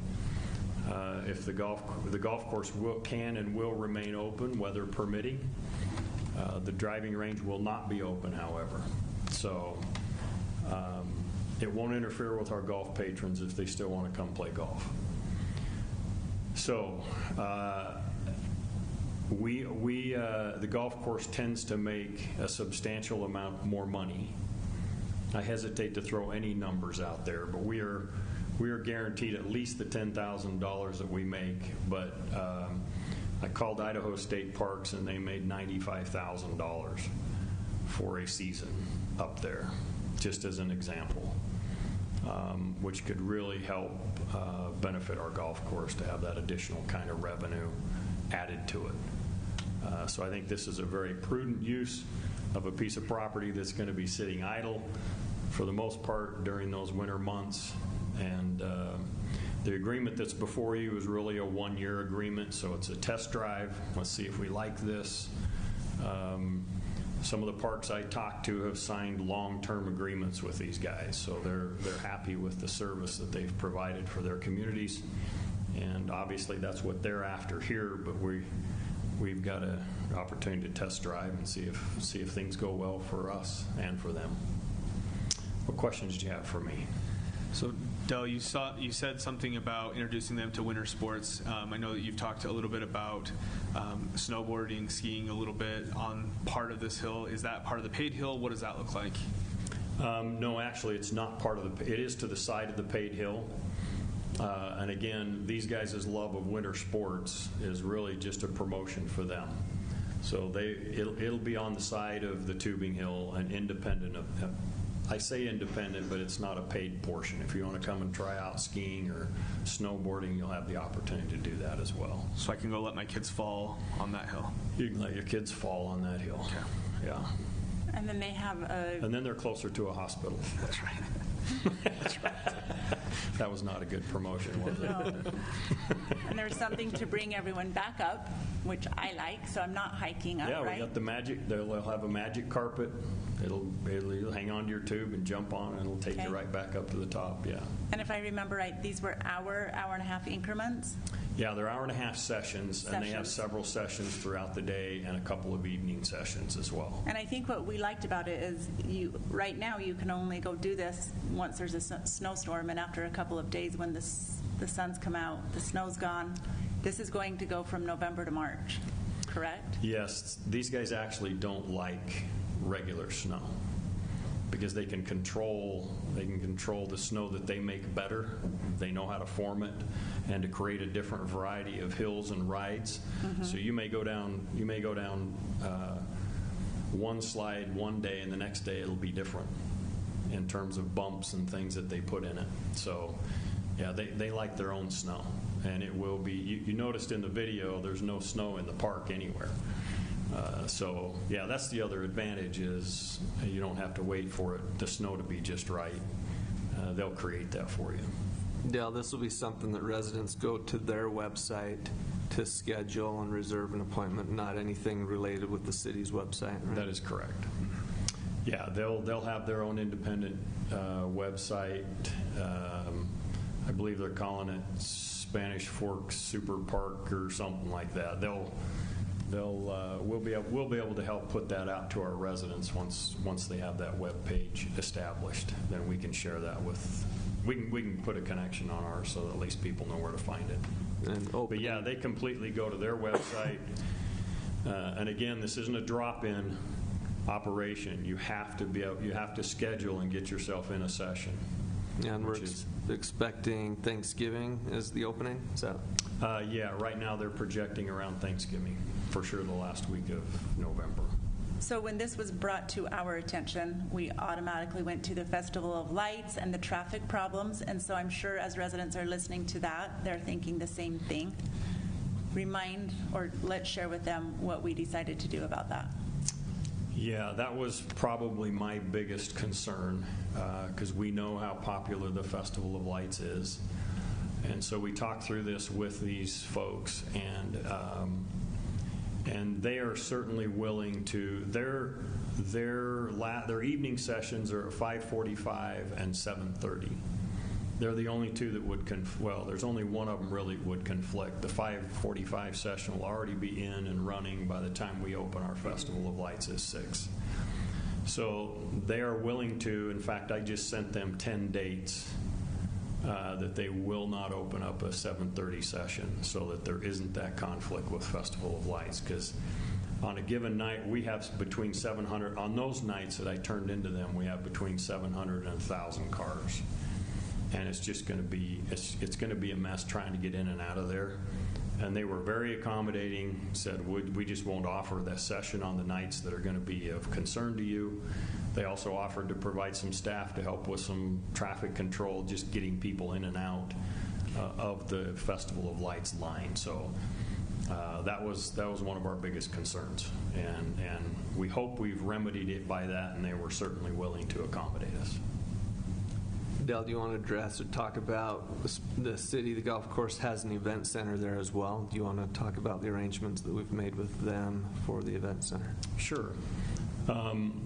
If the golf course can and will remain open, weather permitting. The driving range will not be open, however. So it won't interfere with our golf patrons if they still want to come play golf. So the golf course tends to make a substantial amount more money. I hesitate to throw any numbers out there, but we are guaranteed at least the $10,000 that we make. But I called Idaho State Parks, and they made $95,000 for a season up there, just as an example, which could really help benefit our golf course to have that additional kind of revenue added to it. So I think this is a very prudent use of a piece of property that's going to be sitting idle for the most part during those winter months. And the agreement that's before you is really a one-year agreement, so it's a test drive. Let's see if we like this. Some of the parks I talked to have signed long-term agreements with these guys, so they're happy with the service that they've provided for their communities. And obviously that's what they're after here, but we've got an opportunity to test drive and see if things go well for us and for them. What questions do you have for me? So, Del, you said something about introducing them to winter sports. I know that you've talked a little bit about snowboarding, skiing a little bit on part of this hill. Is that part of the paid hill? What does that look like? No, actually, it's not part of the. It is to the side of the paid hill. And again, these guys' love of winter sports is really just a promotion for them. So it'll be on the side of the tubing hill and independent of. I say independent, but it's not a paid portion. If you want to come and try out skiing or snowboarding, you'll have the opportunity to do that as well. So I can go let my kids fall on that hill? You can let your kids fall on that hill. Okay. Yeah. And then they have a... And then they're closer to a hospital. That's right. That's right. That was not a good promotion, was it? No. And there's something to bring everyone back up, which I like, so I'm not hiking up, yeah, right? We got the magic. They'll have a magic carpet. It'll hang onto your tube and jump on, and it'll take you right back up to the top, yeah. And if I remember right, these were hour and a half increments? Yeah, they're hour-and-a-half sessions, and they have several sessions throughout the day and a couple of evening sessions as well. And I think what we liked about it is right now you can only go do this once there's a snowstorm, and after a couple of days when the sun's come out, the snow's gone. This is going to go from November to March, correct? Yes, these guys actually don't like regular snow because they can control the snow that they make better. They know how to form it and to create a different variety of hills and rides. Mm-hmm. So you may go down one slide one day, and the next day it'll be different in terms of bumps and things that they put in it. So yeah, they like their own snow, and it will be. You noticed in the video there's no snow in the park anywhere. So yeah, that's the other advantage is you don't have to wait for the snow to be just right. They'll create that for you. Yeah, this will be something that residents go to their website to schedule and reserve an appointment, not anything related with the city's website, right? That is correct. Yeah, they'll have their own independent website. I believe they're calling it Spanish Fork Super Park or something like that. We'll be able to help put that out to our residents once they have that web page established. Then we can share that with. We can put a connection on ours so that at least people know where to find it. But yeah, they completely go to their website. And again, this isn't a drop-in operation. You have to schedule and get yourself in a session. Yeah, and we're expecting Thanksgiving as the opening. Is that? Yeah, right now they're projecting around Thanksgiving, for sure the last week of November. So when this was brought to our attention, we automatically went to the Festival of Lights and the traffic problems, and so I'm sure as residents are listening to that, they're thinking the same thing. Let's share with them what we decided to do about that. Yeah, that was probably my biggest concern because we know how popular the Festival of Lights is. And so we talked through this with these folks, and And they are certainly willing to, their evening sessions are at 5:45 and 7:30. They're the only two that would, well, there's only one of them really would conflict. The 5:45 session will already be in and running by the time we open our Festival of Lights at 6. So they are willing to, in fact, I just sent them 10 dates that they will not open up a 7:30 session so that there isn't that conflict with Festival of Lights. Because on a given night, we have between 700, on those nights that I turned into them, we have between 700 and 1,000 cars. And it's just going to be, it's going to be a mess trying to get in and out of there. And they were very accommodating, said, we just won't offer that session on the nights that are going to be of concern to you. They also offered to provide some staff to help with some traffic control, just getting people in and out of the Festival of Lights line. So that was one of our biggest concerns. And we hope we've remedied it by that, and they were certainly willing to accommodate us. Dell, do you want to address or talk about the city? The golf course has an event center there as well. Do you want to talk about the arrangements that we've made with them for the event center? Sure.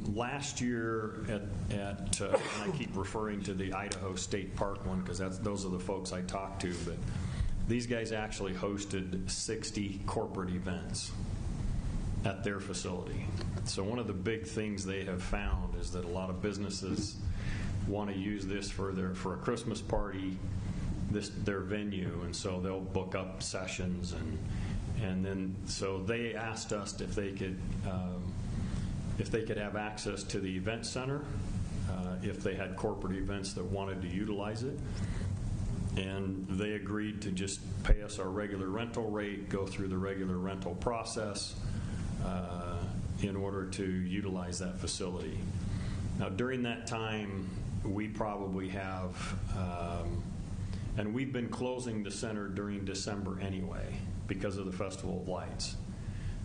Last year and I keep referring to the Idaho State Park one because those are the folks I talked to, but these guys actually hosted 60 corporate events at their facility. So one of the big things they have found is that a lot of businesses want to use this for a Christmas party, their venue, and so they'll book up sessions and then so they asked us if they could have access to the event center if they had corporate events that wanted to utilize it, and they agreed to just pay us our regular rental rate, go through the regular rental process in order to utilize that facility. Now during that time we probably have, and we've been closing the center during December anyway because of the Festival of Lights.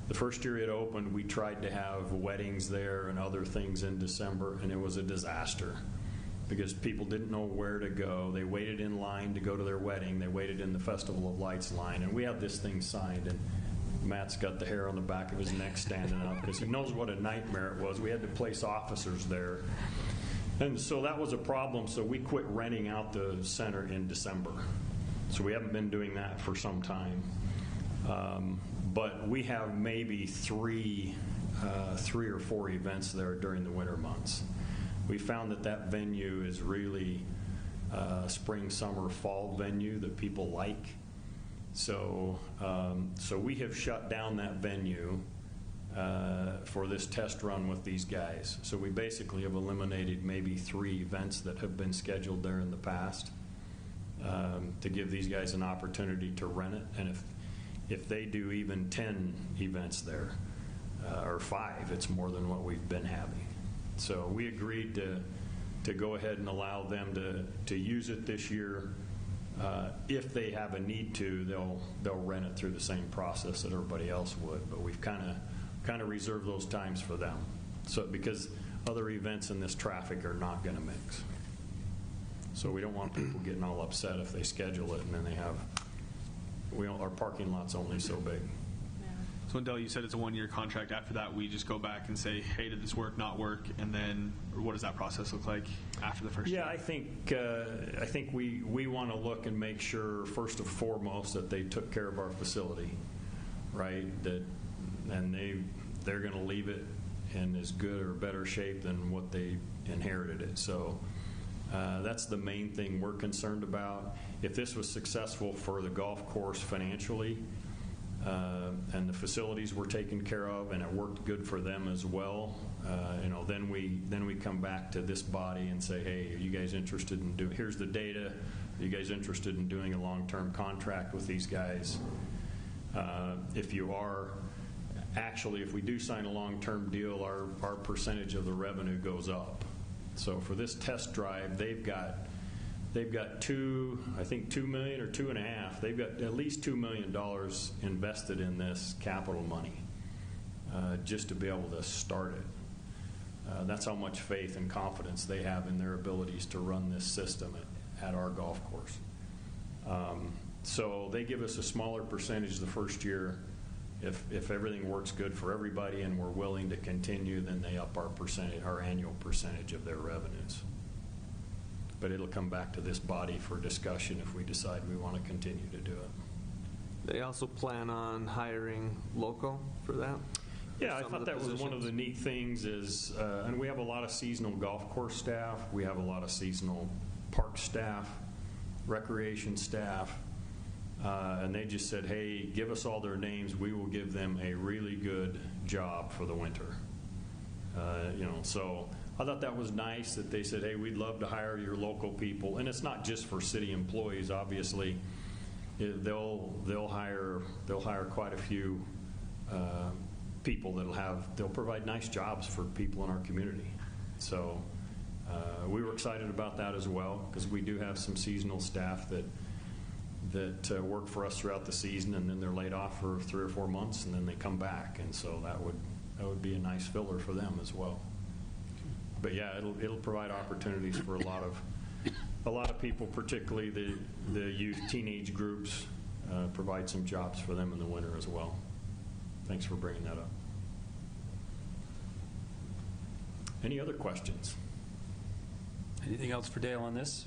The first year it opened, we tried to have weddings there and other things in December, and it was a disaster because people didn't know where to go. They waited in line to go to their wedding. They waited in the Festival of Lights line, and we had this thing signed, and Matt's got the hair on the back of his neck standing up because he knows what a nightmare it was. We had to place officers there. And so that was a problem, so we quit renting out the center in December. So we haven't been doing that for some time. But we have maybe three or four events there during the winter months. We found that venue is really a spring, summer, fall venue that people like. So we have shut down that venue for this test run with these guys. So we basically have eliminated maybe 3 events that have been scheduled there in the past to give these guys an opportunity to rent it. And if they do even 10 events there, or 5, it's more than what we've been having. So we agreed to go ahead and allow them to use it this year. If they have a need to, they'll rent it through the same process that everybody else would. But we've kind of reserve those times for them, so because other events in this traffic are not going to mix. So we don't want people getting all upset if they schedule it and then our parking lot's only so big. So Dell, you said it's a 1-year contract. After that, we just go back and say, hey, did this work, not work? And then what does that process look like after the first year? I think we want to look and make sure, first and foremost, that they took care of our facility, right? And they're going to leave it in as good or better shape than what they inherited it. So that's the main thing we're concerned about. If this was successful for the golf course financially, and the facilities were taken care of, and it worked good for them as well, then we come back to this body and say, hey, are you guys interested in here's the data. Are you guys interested in doing a long-term contract with these guys? If you are, actually, if we do sign a long-term deal, our percentage of the revenue goes up. So for this test drive, they've got $2 million or $2.5 million. They've got at least $2 million invested in this capital money just to be able to start it. That's how much faith and confidence they have in their abilities to run this system at our golf course. So they give us a smaller percentage the first year, If everything works good for everybody and we're willing to continue, then they up our percentage, our annual percentage of their revenues. But it'll come back to this body for discussion if we decide we want to continue to do it. They also plan on hiring local for that? Yeah, I Some thought of the that was one of the neat things is, and we have a lot of seasonal golf course staff, we have a lot of seasonal park staff, recreation staff, and they just said, hey, give us all their names, we will give them a really good job for the winter. So I thought that was nice that they said, hey, we'd love to hire your local people, and it's not just for city employees, obviously. They'll hire quite a few people they'll provide nice jobs for people in our community. So we were excited about that as well, because we do have some seasonal staff that work for us throughout the season, and then they're laid off for 3 or 4 months, and then they come back, and so that would be a nice filler for them as well. But yeah, it'll provide opportunities for a lot of people, particularly the youth, teenage groups, provide some jobs for them in the winter as well. Thanks for bringing that up. Any other questions? Anything else for Dale on this?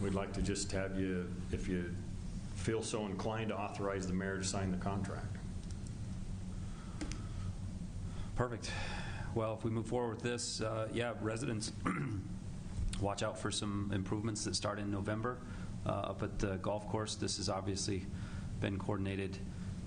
We'd like to just have you, if you feel so inclined, to authorize the mayor to sign the contract. Perfect. Well, if we move forward with this, residents, watch out for some improvements that start in November up at the golf course. This has obviously been coordinated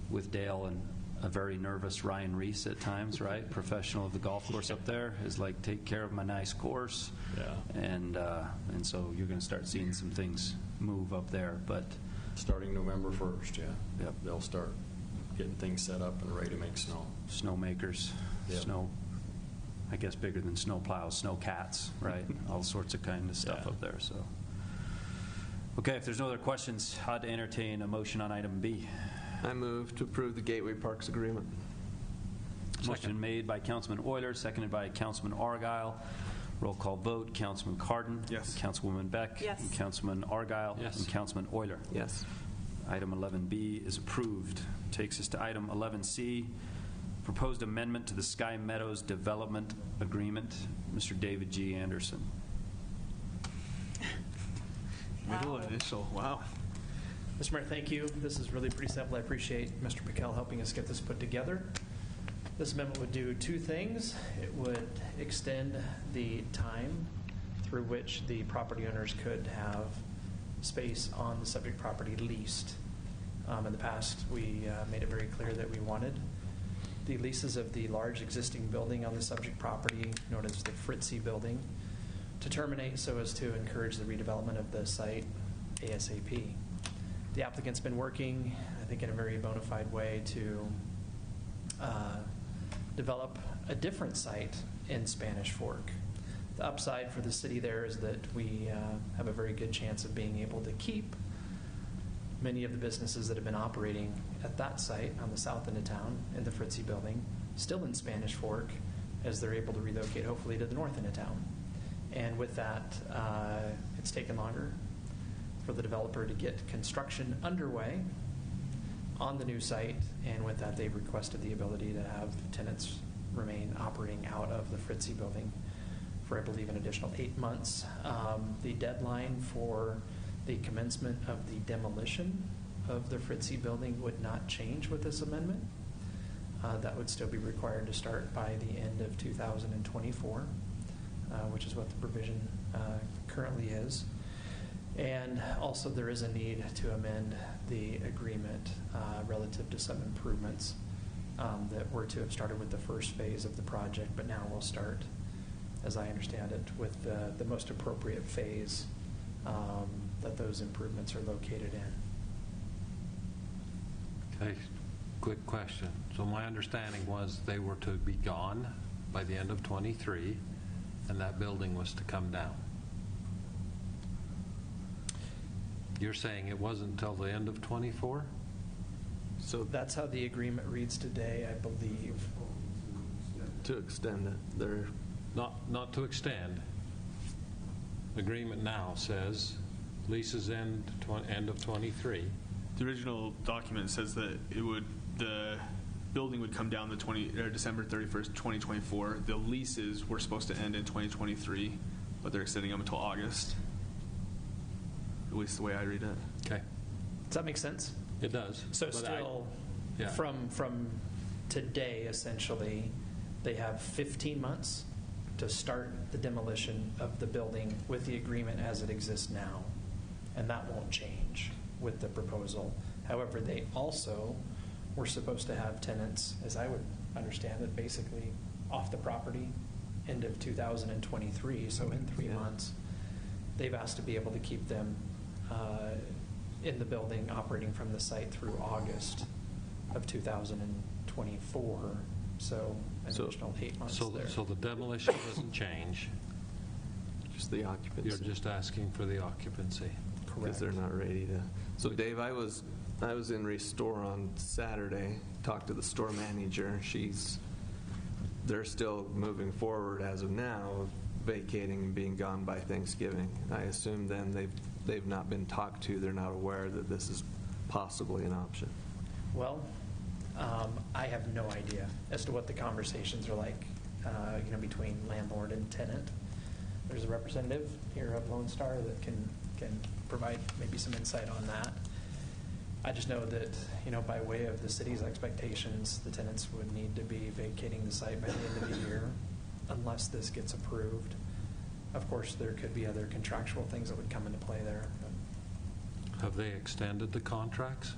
with Dale and a very nervous Ryan Reese at times, right? Professional of the golf course up there is like, take care of my nice course. Yeah. And so you're going to start seeing some things move up there. But starting November 1st, yeah. Yep. They'll start getting things set up and ready to make snow. Snowmakers, Yep. snow, I guess bigger than snow plows, snow cats, right? All sorts of kind of stuff up there. So, okay, if there's no other questions, I'd entertain a motion on item B. I move to approve the Gateway Parks agreement. Motion made by Councilman Euler, seconded by Councilman Argyle. Roll call vote. Councilman Cardon. Yes. Councilwoman Beck. Yes. And Councilman Argyle. Yes. And Councilman Euler. Yes. Item 11B is approved. Takes us to item 11C, proposed amendment to the Sky Meadows Development Agreement. Mr. David G. Anderson. Middle initial, wow. Mr. Mayor, thank you. This is really pretty simple. I appreciate Mr. Piquel helping us get this put together. This amendment would do two things. It would extend the time through which the property owners could have space on the subject property leased. In the past, we made it very clear that we wanted the leases of the large existing building on the subject property, known as the Fritzie Building, to terminate so as to encourage the redevelopment of the site ASAP. The applicant's been working, I think, in a very bona fide way to develop a different site in Spanish Fork. The upside for the city there is that we have a very good chance of being able to keep many of the businesses that have been operating at that site on the south end of town in the Fritzie Building still in Spanish Fork as they're able to relocate hopefully to the north end of town. And with that, it's taken longer for the developer to get construction underway on the new site, and with that they've requested the ability to have tenants remain operating out of the Fritzie Building for, I believe, an additional 8 months. The deadline for the commencement of the demolition of the Fritzie Building would not change with this amendment. That would still be required to start by the end of 2024, which is what the provision currently is. And also there is a need to amend the agreement relative to some improvements that were to have started with the first phase of the project, but now will start, as I understand it, with the most appropriate phase that those improvements are located in. Okay, quick question. So my understanding was they were to be gone by the end of 23, and that building was to come down. You're saying it wasn't until the end of 24? So that's how the agreement reads today, I believe. To extend it. They're Not to extend. The agreement now says leases end of 23, The original document says that the building would come down December 31st, 2024. The leases were supposed to end in 2023, but they're extending them until August. At least the way I read it. Okay. Does that make sense? It does. So But still, yeah. from today, essentially, they have 15 months to start the demolition of the building with the agreement as it exists now. And that won't change with the proposal. However, they also were supposed to have tenants, as I would understand it, basically off the property end of 2023, so in 3 months. They've asked to be able to keep them in the building operating from the site through August of 2024. So an additional 8 months there. So the demolition doesn't change. Just the occupancy. You're just asking for the occupancy. Because they're not ready to. So Dave, I was in Restore on Saturday, talked to the store manager. They're still moving forward as of now, of vacating and being gone by Thanksgiving. I assume then they've not been talked to. They're not aware that this is possibly an option. Well, I have no idea as to what the conversations are like, between landlord and tenant. There's a representative here of Lone Star that can provide maybe some insight on that. I just know that, by way of the city's expectations, the tenants would need to be vacating the site by the end of the year unless this gets approved. Of course, there could be other contractual things that would come into play there. Have they extended the contracts?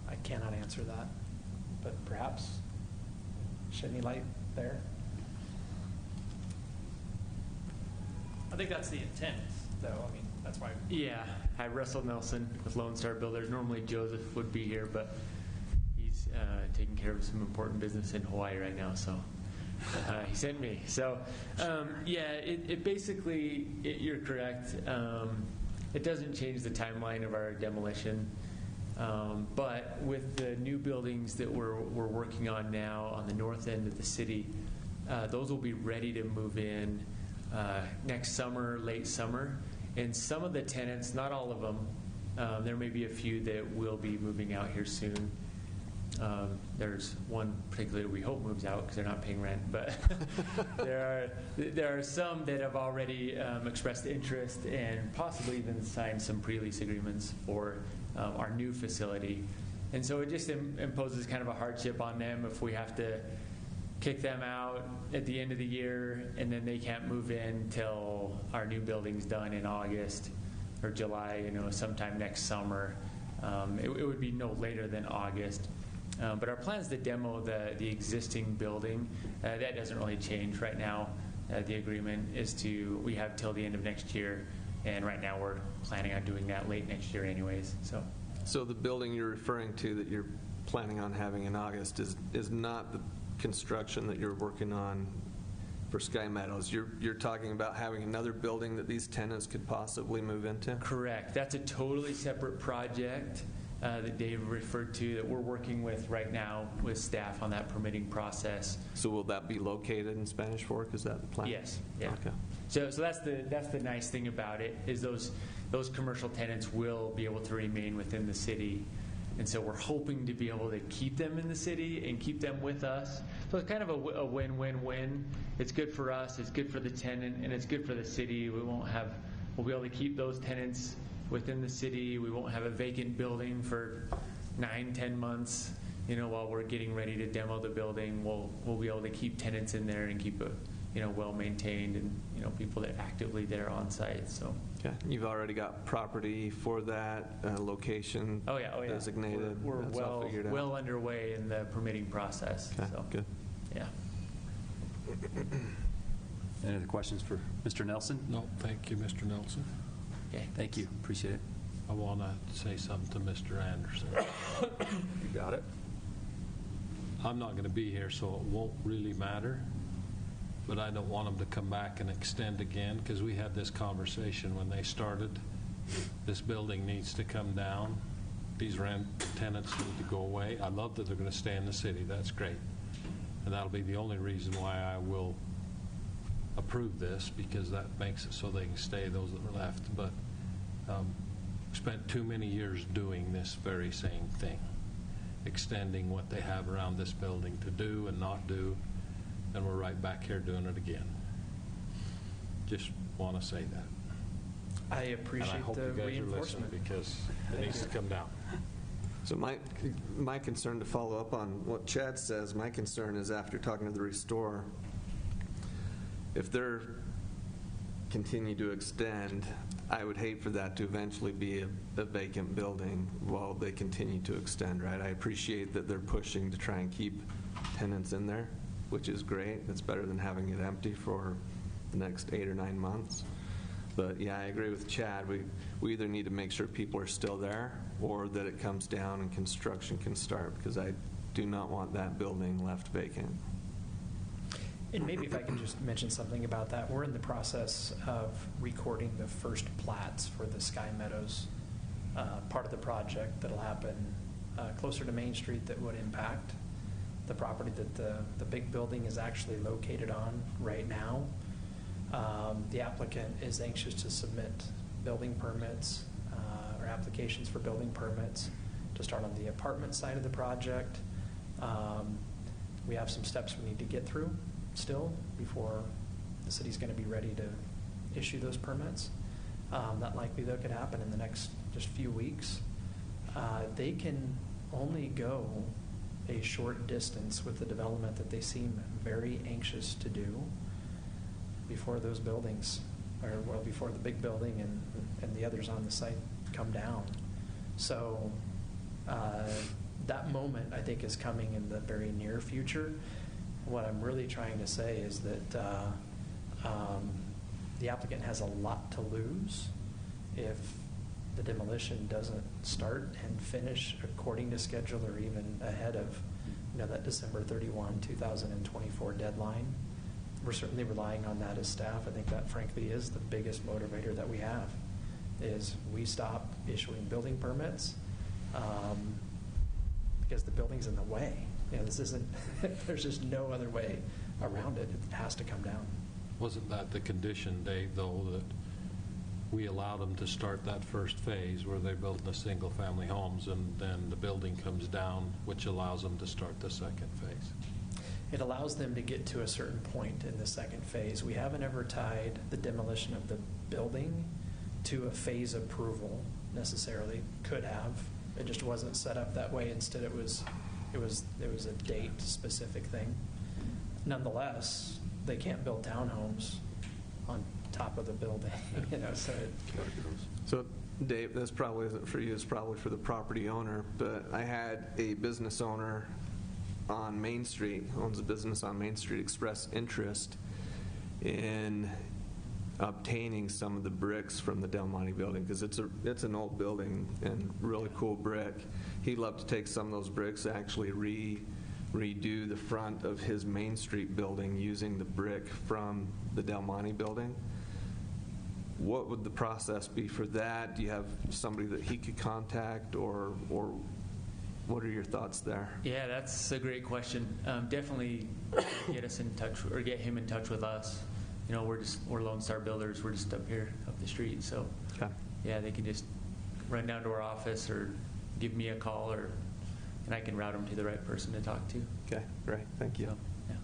I cannot answer that, but perhaps shed any light there. I think that's the intent, though. That's why. Yeah. Hi, Russell Nelson with Lone Star Builders. Normally Joseph would be here, but he's taking care of some important business in Hawaii right now, so he sent me. So, it basically, you're correct. It doesn't change the timeline of our demolition. But with the new buildings that we're working on now on the north end of the city, those will be ready to move in next summer, late summer. And some of the tenants, not all of them, there may be a few that will be moving out here soon. There's one particularly we hope moves out because they're not paying rent, but there are some that have already expressed interest and possibly even signed some pre-lease agreements for our new facility. And so it just imposes kind of a hardship on them if we have to kick them out at the end of the year and then they can't move in till our new building's done in August or July, sometime next summer. It would be no later than August. But our plan is to demo the existing building. That doesn't really change right now. The agreement is we have till the end of next year, and right now we're planning on doing that late next year anyways. So the building you're referring to that you're planning on having in August is not the construction that you're working on for Sky Meadows. You're talking about having another building that these tenants could possibly move into? Correct. That's a totally separate project that Dave referred to that we're working with right now with staff on that permitting process. So will that be located in Spanish Fork? Is that the plan? Yes. Yeah. Okay. So that's the nice thing about it is those commercial tenants will be able to remain within the city. And so we're hoping to be able to keep them in the city and keep them with us. So it's kind of a win-win-win. It's good for us, it's good for the tenant, and it's good for the city. We'll be able to keep those tenants within the city. We won't have a vacant building for 9-10 months. While we're getting ready to demo the building, we'll be able to keep tenants in there and keep it well maintained and people that are actively there on site. So. Okay. You've already got property for that location designated. We're That's all figured out. well underway in the permitting process. Okay. So. Good. Yeah. Any other questions for Mr. Nelson? No, thank you, Mr. Nelson. Okay. Thank you. Appreciate it. I want to say something to Mr. Anderson. You got it. I'm not going to be here, so it won't really matter. But I don't want them to come back and extend again because we had this conversation when they started. This building needs to come down. These rent tenants need to go away. I love that they're going to stay in the city. That's great. And that'll be the only reason why I will approve this because that makes it so they can stay, those that are left. But spent too many years doing this very same thing, extending what they have around this building to do and not do, and we're right back here doing it again. Just want to say that. I And I appreciate hope the you guys are listening reinforcement. because it needs to come down. So my concern, to follow up on what Chad says, my concern is after talking to the Restore, if they're continue to extend, I would hate for that to eventually be a vacant building while they continue to extend, right? I appreciate that they're pushing to try and keep tenants in there, which is great. It's better than having it empty for the next 8 or 9 months. But yeah, I agree with Chad. We either need to make sure people are still there or that it comes down and construction can start, because I do not want that building left vacant. And maybe if I can just mention something about that, we're in the process of recording the first plats for the Sky Meadows part of the project that'll happen closer to Main Street that would impact the property that the big building is actually located on right now. The applicant is anxious to submit building permits or applications for building permits to start on the apartment side of the project. We have some steps we need to get through still before the city's going to be ready to issue those permits. That likely, though, could happen in the next just few weeks. They can only go a short distance with the development that they seem very anxious to do before those buildings, or well, before the big building and the others on the site come down. So that moment, I think, is coming in the very near future. What I'm really trying to say is that the applicant has a lot to lose if the demolition doesn't start and finish according to schedule or even ahead of that December 31, 2024 deadline. We're certainly relying on that as staff. I think that, frankly, is the biggest motivator that we have, is we stop issuing building permits because the building's in the way. This isn't, there's just no other way around it. It has to come down. Wasn't that the condition, Dave, though, that we allow them to start that first phase where they're building the single-family homes, and then the building comes down, which allows them to start the second phase? It allows them to get to a certain point in the second phase. We haven't ever tied the demolition of the building to a phase approval necessarily. Could have. It just wasn't set up that way. Instead, it was a date-specific thing. Nonetheless, they can't build townhomes on top of the building. So, Dave, this probably isn't for you. It's probably for the property owner. But I had a business owner on Main Street, owns a business on Main Street, express interest in obtaining some of the bricks from the Del Monte building, because it's an old building and really cool brick. He'd love to take some of those bricks, actually redo the front of his Main Street building using the brick from the Del Monte building. What would the process be for that? Do you have somebody that he could contact, or what are your thoughts there? Yeah, that's a great question. Definitely get us in touch, or get him in touch with us. We're Lone Star Builders. We're just up here, up the street. So, okay. Yeah, they can just run down to our office or give me a call, and I can route them to the right person to talk to. Okay, great. Thank you. Yeah.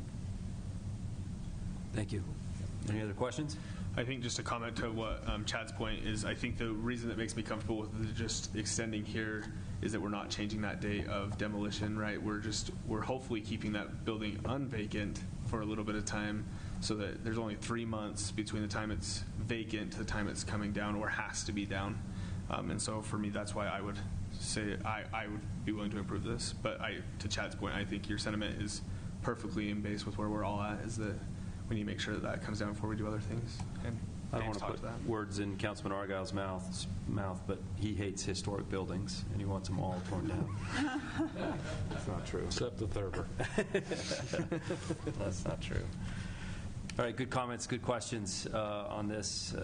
Thank you. Any other questions? I think just a comment to what Chad's point is, I think the reason that makes me comfortable with just extending here is that we're not changing that date of demolition, right? We're hopefully keeping that building unvacant for a little bit of time, so that there's only 3 months between the time it's vacant to the time it's coming down or has to be down. And so for me, that's why I would say I would be willing to approve this. But to Chad's point, I think your sentiment is perfectly in base with where we're all at, is that we need to make sure that comes down before we do other things. And I don't want to put words in Councilman Argyle's mouth, but he hates historic buildings, and he wants them all torn down. That's not true. Except the Thurber. That's not true. All right, good comments, good questions on this.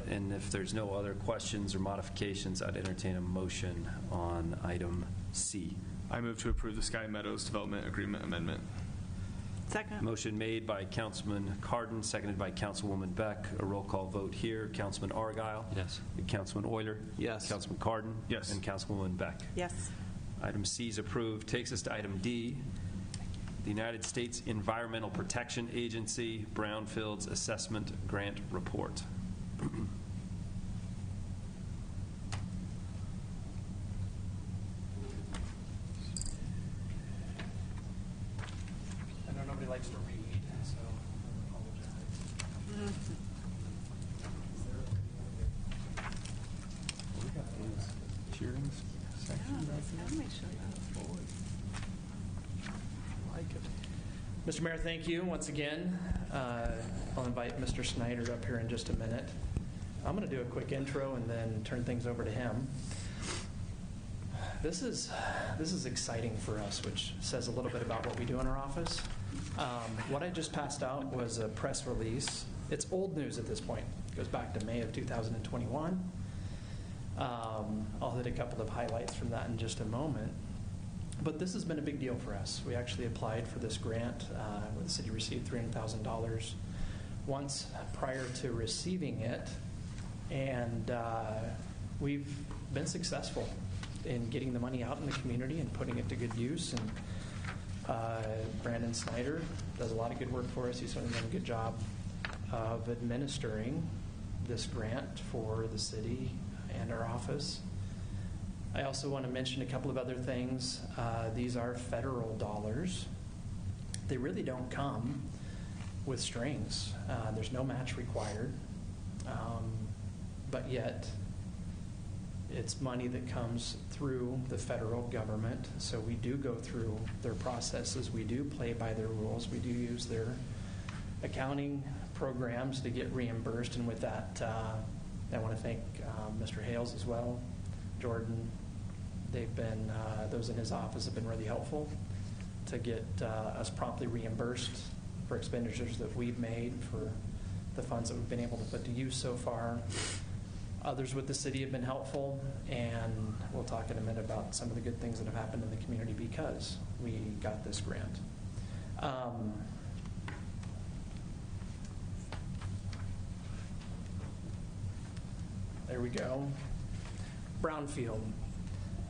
And if there's no other questions or modifications, I'd entertain a motion on item C. I move to approve the Sky Meadows Development Agreement Amendment. Second. Motion made by Councilman Cardin, seconded by Councilwoman Beck. A roll call vote here. Councilman Argyle? Yes. Councilman Euler? Yes. Councilman Cardin? Yes. And Councilwoman Beck? Yes. Item C is approved. Takes us to item D, the United States Environmental Protection Agency Brownfields Assessment Grant Report. I know nobody likes to read, so I apologize. Cheering section. Mr. Mayor, thank you once again. I'll invite Mr. Snyder up here in just a minute. I'm going to do a quick intro and then turn things over to him. This is exciting for us, which says a little bit about what we do in our office. What I just passed out was a press release. It's old news at this point. It goes back to May of 2021. I'll hit a couple of highlights from that in just a moment. But this has been a big deal for us. We actually applied for this grant where the city received $300,000 once prior to receiving it. And we've been successful in getting the money out in the community and putting it to good use. And Brandon Snyder does a lot of good work for us. He's done a good job of administering this grant for the city and our office. I also want to mention a couple of other things. These are federal dollars. They really don't come with strings. There's no match required. But yet, it's money that comes through the federal government. So we do go through their processes. We do play by their rules. We do use their accounting programs to get reimbursed. And with that, I want to thank Mr. Hales as well, Jordan. They've been, those in his office have been really helpful to get us promptly reimbursed for expenditures that we've made for the funds that we've been able to put to use so far. Others with the city have been helpful, and we'll talk in a minute about some of the good things that have happened in the community because we got this grant. There we go. Brownfield.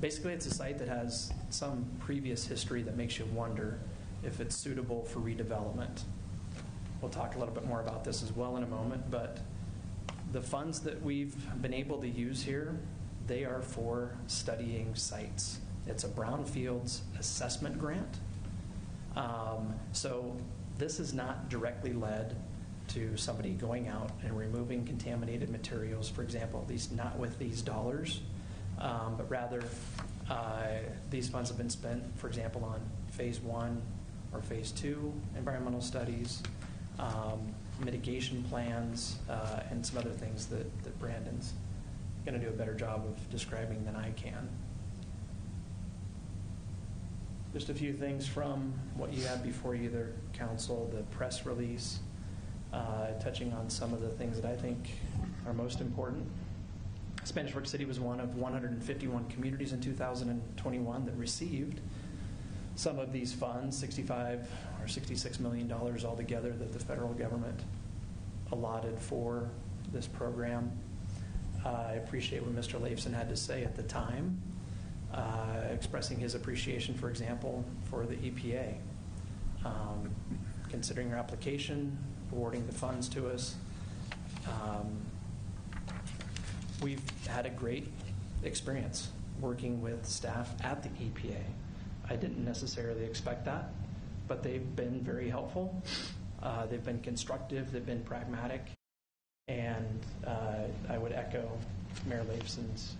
Basically, it's a site that has some previous history that makes you wonder if it's suitable for redevelopment. We'll talk a little bit more about this as well in a moment, but the funds that we've been able to use here, they are for studying sites. It's a brownfields assessment grant. So this is not directly led to somebody going out and removing contaminated materials, for example, at least not with these dollars, but rather these funds have been spent, for example, on phase 1 or phase 2 environmental studies, mitigation plans, and some other things that Brandon's going to do a better job of describing than I can. Just a few things from what you had before you there, Council, the press release, touching on some of the things that I think are most important. Spanish Fork City was one of 151 communities in 2021 that received some of these funds, $65 or $66 million altogether that the federal government allotted for this program. I appreciate what Mr. Leifson had to say at the time, expressing his appreciation, for example, for the EPA, considering our application, awarding the funds to us. We've had a great experience working with staff at the EPA. I didn't necessarily expect that, but they've been very helpful. They've been constructive, they've been pragmatic, and I would echo Mayor Leifson's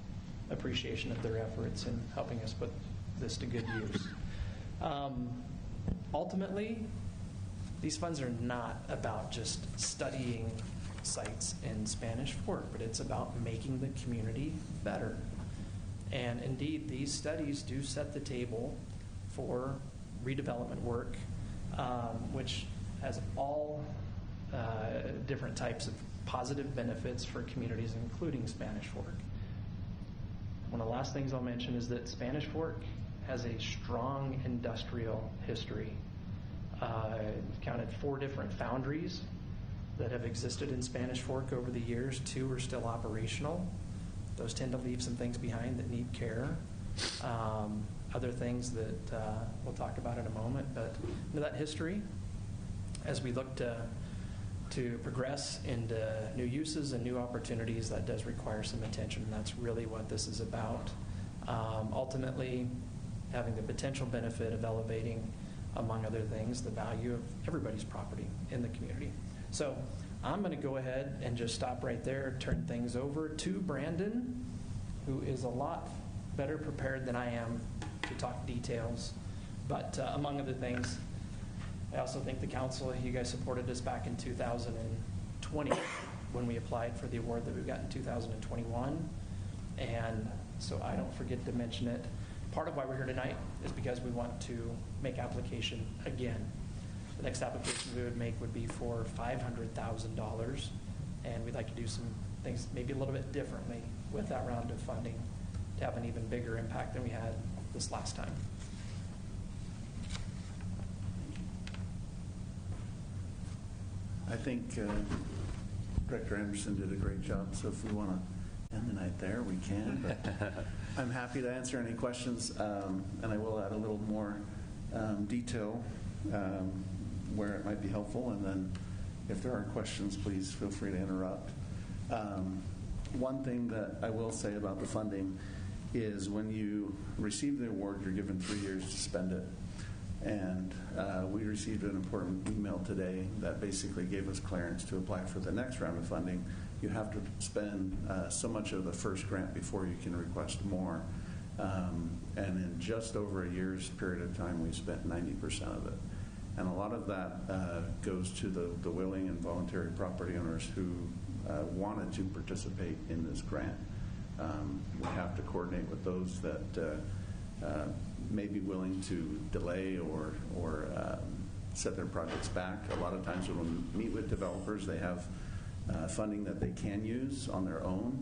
appreciation of their efforts in helping us put this to good use. Ultimately, these funds are not about just studying sites in Spanish Fork, but it's about making the community better. And indeed, these studies do set the table for redevelopment work, which has all different types of positive benefits for communities, including Spanish Fork. One of the last things I'll mention is that Spanish Fork has a strong industrial history. Counted 4 different foundries that have existed in Spanish Fork over the years. 2 are still operational. Those tend to leave some things behind that need care. Other things that we'll talk about in a moment. But into that history, as we look to progress into new uses and new opportunities, that does require some attention. And that's really what this is about. Ultimately, having the potential benefit of elevating, among other things, the value of everybody's property in the community. So I'm going to go ahead and just stop right there, turn things over to Brandon, who is a lot better prepared than I am to talk details. But among other things, I also think the council, you guys supported us back in 2020 when we applied for the award that we've got in 2021. And so I don't forget to mention it. Part of why we're here tonight is because we want to make application again. The next application we would make would be for $500,000, and we'd like to do some things maybe a little bit differently with that round of funding to have an even bigger impact than we had this last time. I think Director Anderson did a great job, so if we want to end the night there, we can. But I'm happy to answer any questions, and I will add a little more detail where it might be helpful, and then if there are questions, please feel free to interrupt. One thing that I will say about the funding is when you receive the award, you're given 3 years to spend it. And we received an important email today that basically gave us clearance to apply for the next round of funding. You have to spend so much of the first grant before you can request more. And in just over a year's period of time, we spent 90% of it. And a lot of that goes to the willing and voluntary property owners who wanted to participate in this grant. We have to coordinate with those that may be willing to delay or set their projects back. A lot of times when we meet with developers, they have funding that they can use on their own.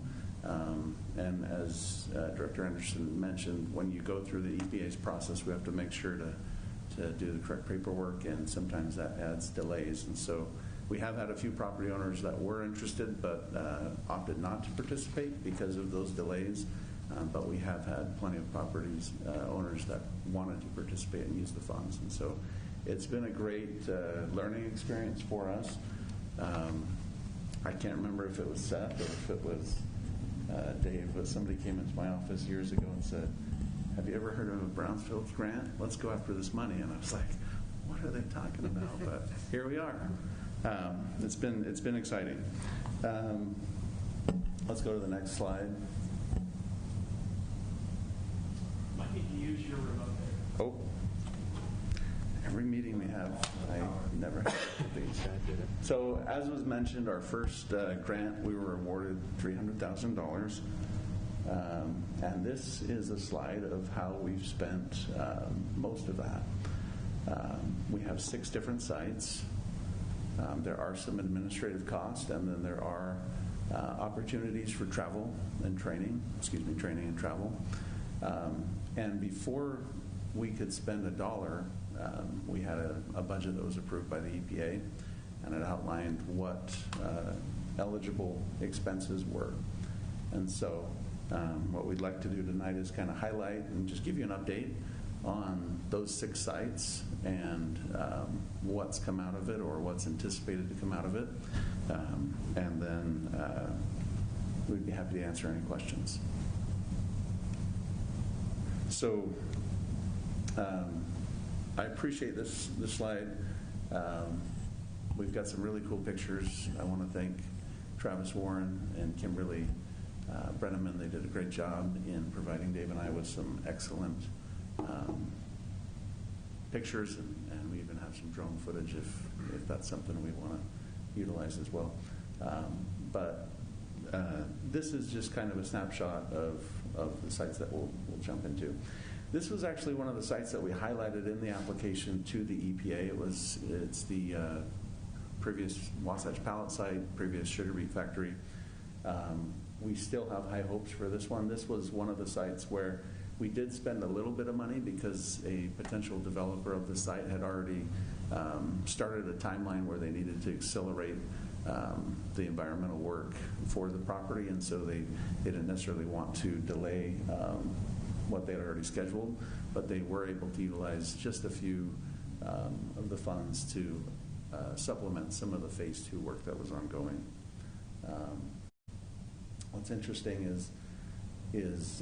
And as Director Anderson mentioned, when you go through the EPA's process, we have to make sure to do the correct paperwork, and sometimes that adds delays. And so we have had a few property owners that were interested but opted not to participate because of those delays. But we have had plenty of properties owners that wanted to participate and use the funds. And so it's been a great learning experience for us. I can't remember if it was Seth or if it was Dave, but somebody came into my office years ago and said, "Have you ever heard of a Brownfields grant? Let's go after this money." And I was like, what are they talking about? But here we are. It's been exciting. Let's go to the next slide. Might need to use your remote there. Oh. Every meeting we have, I never have these. So as was mentioned, our first grant, we were awarded $300,000. And this is a slide of how we've spent most of that. We have 6 different sites. There are some administrative costs, and then there are opportunities for travel and training, training and travel. And before we could spend $1, we had a budget that was approved by the EPA, and it outlined what eligible expenses were. And so what we'd like to do tonight is kind of highlight and just give you an update on those 6 sites and what's come out of it or what's anticipated to come out of it. And then we'd be happy to answer any questions. So I appreciate this slide. We've got some really cool pictures. I want to thank Travis Warren and Kimberly Brenneman. They did a great job in providing Dave and I with some excellent pictures, and we even have some drone footage if that's something we want to utilize as well. But this is just kind of a snapshot of the sites that we'll jump into. This was actually one of the sites that we highlighted in the application to the EPA. It's the previous Wasatch Pallet site, previous sugar beet factory. We still have high hopes for this one. This was one of the sites where we did spend a little bit of money because a potential developer of the site had already started a timeline where they needed to accelerate the environmental work for the property, and so they didn't necessarily want to delay what they had already scheduled, but they were able to utilize just a few of the funds to supplement some of the Phase 2 work that was ongoing. What's interesting is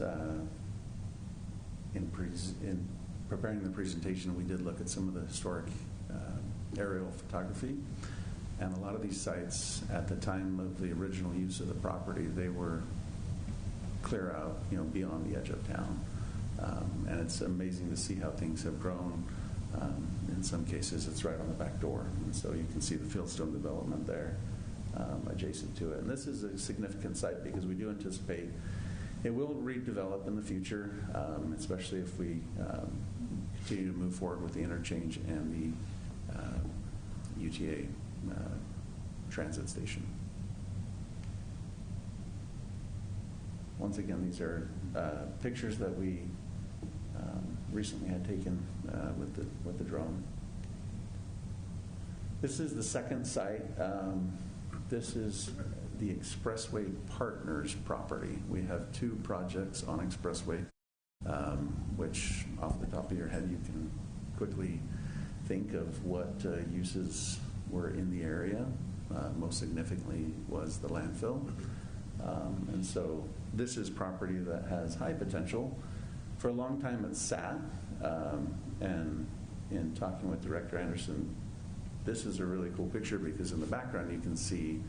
in preparing the presentation, we did look at some of the historic aerial photography, and a lot of these sites at the time of the original use of the property, they were clear out, beyond the edge of town. And it's amazing to see how things have grown. In some cases, it's right on the back door, and so you can see the Fieldstone development there adjacent to it. And this is a significant site because we do anticipate it will redevelop in the future, especially if we continue to move forward with the interchange and the UTA transit station. Once again, these are pictures that we recently had taken with the drone. This is the second site. This is the Expressway Partners property. We have 2 projects on Expressway, which off the top of your head you can quickly think of what uses were in the area. Most significantly was the landfill. And so this is property that has high potential. For a long time it sat, and in talking with Director Anderson, this is a really cool picture because in the background you can see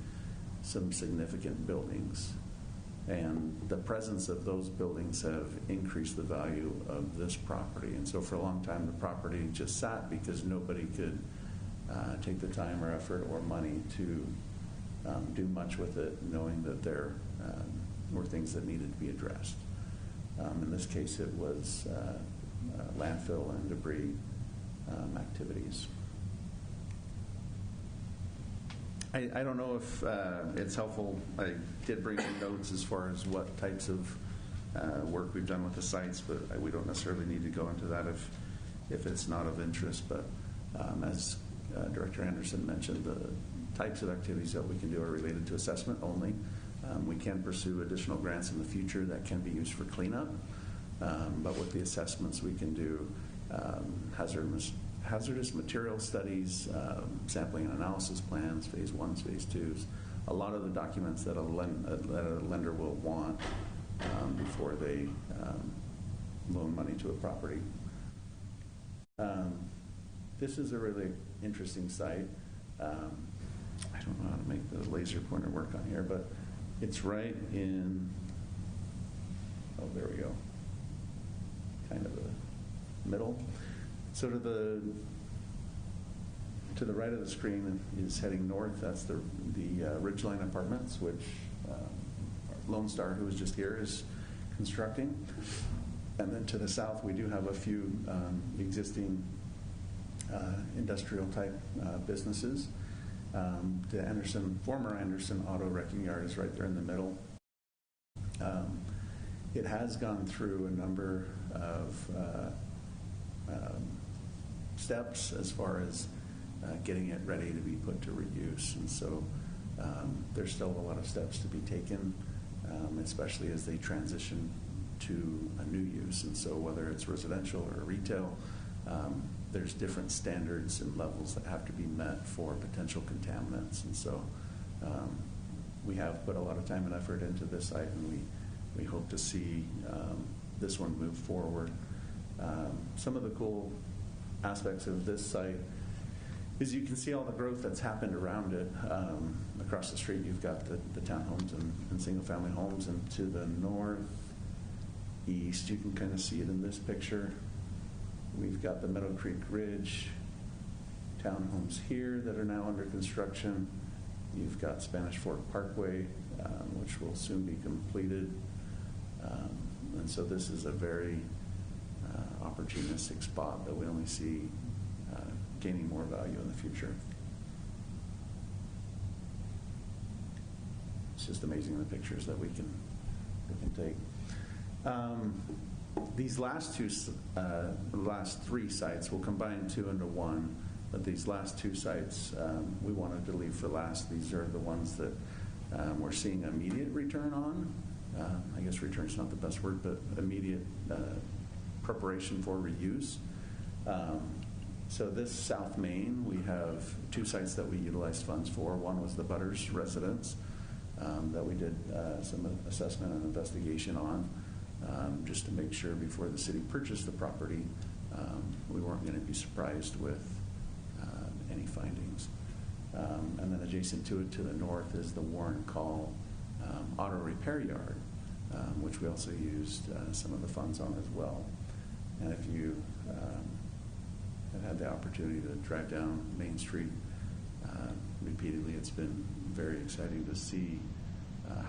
some significant buildings, and the presence of those buildings have increased the value of this property. And so for a long time the property just sat because nobody could take the time or effort or money to do much with it, knowing that there were things that needed to be addressed. In this case it was landfill and debris activities. I don't know if it's helpful. I did bring some notes as far as what types of work we've done with the sites, but we don't necessarily need to go into that if it's not of interest. But as Director Anderson mentioned, the types of activities that we can do are related to assessment only. We can pursue additional grants in the future that can be used for cleanup, but with the assessments we can do hazardous material studies, sampling and analysis plans, Phase 1s, Phase 2s, a lot of the documents that a lender will want before they loan money to a property. This is a really interesting site. I don't know how to make the laser pointer work on here, but it's right in, oh, there we go, kind of the middle. So to the right of the screen is heading north. That's the Ridgeline Apartments, which Lone Star, who was just here, is constructing. And then to the south, we do have a few existing industrial type businesses. The former Anderson Auto Wrecking Yard is right there in the middle. It has gone through a number of steps as far as getting it ready to be put to reuse, and so there's still a lot of steps to be taken, especially as they transition to a new use. And so whether it's residential or retail, there's different standards and levels that have to be met for potential contaminants. And so we have put a lot of time and effort into this site, and we hope to see this one move forward. Some of the cool aspects of this site is you can see all the growth that's happened around it. Across the street you've got the townhomes and single-family homes, and to the northeast you can kind of see it in this picture. We've got the Meadow Creek Ridge townhomes here that are now under construction. You've got Spanish Fork Parkway, which will soon be completed. And so this is a very opportunistic spot that we only see gaining more value in the future. It's just amazing the pictures that we can take. These last three sites will combine 2 into 1 But these last two sites, we wanted to leave for last. These are the ones that we're seeing immediate return on. I guess return is not the best word, but immediate preparation for reuse. So this South Main, we have two sites that we utilized funds for. One was the Butters residence that we did some assessment and investigation on, just to make sure before the city purchased the property, we weren't going to be surprised with any findings. And then adjacent to it to the north is the Warren Call Auto Repair Yard, which we also used some of the funds on as well. And if you have had the opportunity to drive down Main Street repeatedly, it's been very exciting to see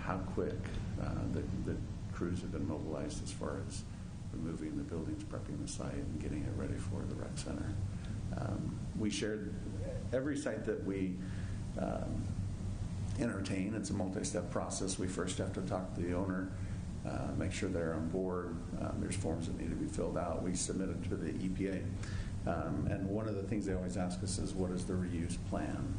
how quick the crews have been mobilized as far as removing the buildings, prepping the site, and getting it ready for the rec center. We shared every site that we entertain. It's a multi-step process. We first have to talk to the owner, make sure they're on board. There's forms that need to be filled out. We submit it to the EPA. And one of the things they always ask us is, what is the reuse plan?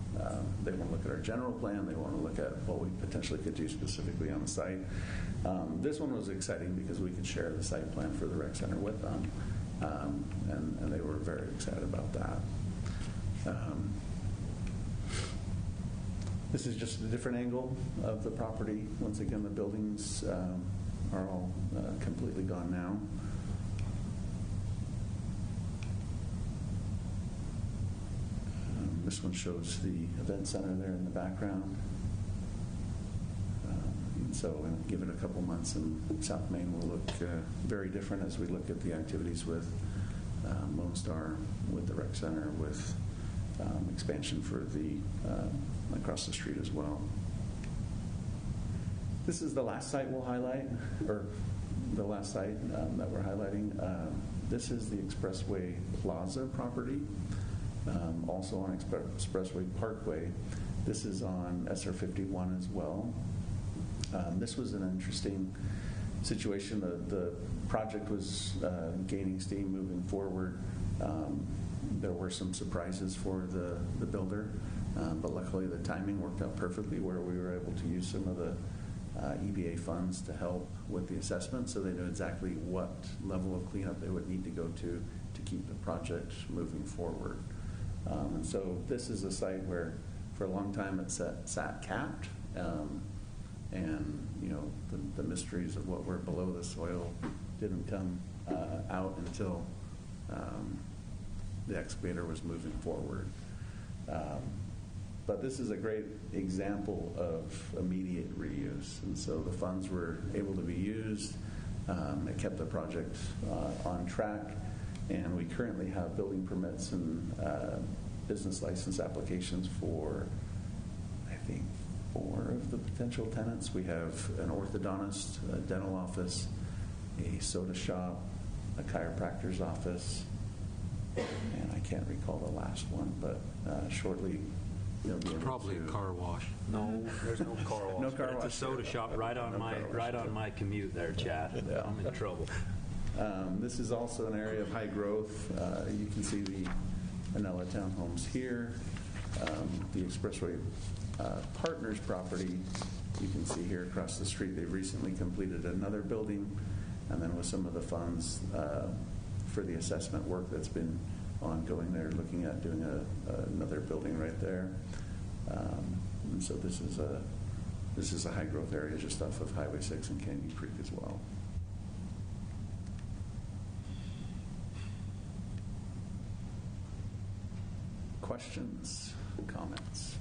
They want to look at our general plan. They want to look at what we potentially could do specifically on the site. This one was exciting because we could share the site plan for the rec center with them. And they were very excited about that. This is just a different angle of the property. Once again, the buildings are all completely gone now. This one shows the event center there in the background. So give it a couple months and South Main will look very different as we look at the activities with Lone Star, with the rec center, with expansion for the across the street as well. This is the last site we'll highlight, or the last site that we're highlighting. This is the Expressway Plaza property, also on Expressway Parkway. This is on SR 51 as well. This was an interesting situation. The project was gaining steam, moving forward. There were some surprises for the builder, but luckily the timing worked out perfectly where we were able to use some of the EBA funds to help with the assessment, so they knew exactly what level of cleanup they would need to go to keep the project moving forward. And so this is a site where for a long time it sat capped, and you know the mysteries of what were below the soil didn't come out until the excavator was moving forward. But this is a great example of immediate reuse, and so the funds were able to be used. It kept the project on track, and we currently have building permits and business license applications for, I think, 4 of the potential tenants. We have an orthodontist, a dental office, a soda shop, a chiropractor's office, and I can't recall the last one, but shortly they'll be able Probably a car wash. No, there's no car wash. No car It's a wash. soda shop right on my commute there, Chad. Yeah. I'm in trouble. This is also an area of high growth. You can see the Anella Townhomes here. The Expressway Partners property, you can see here across the street, they've recently completed another building, and then with some of the funds for the assessment work that's been ongoing, they're looking at doing another building right there. And so this is a high growth area just off of Highway 6 and Canyon Creek as well. Questions, comments?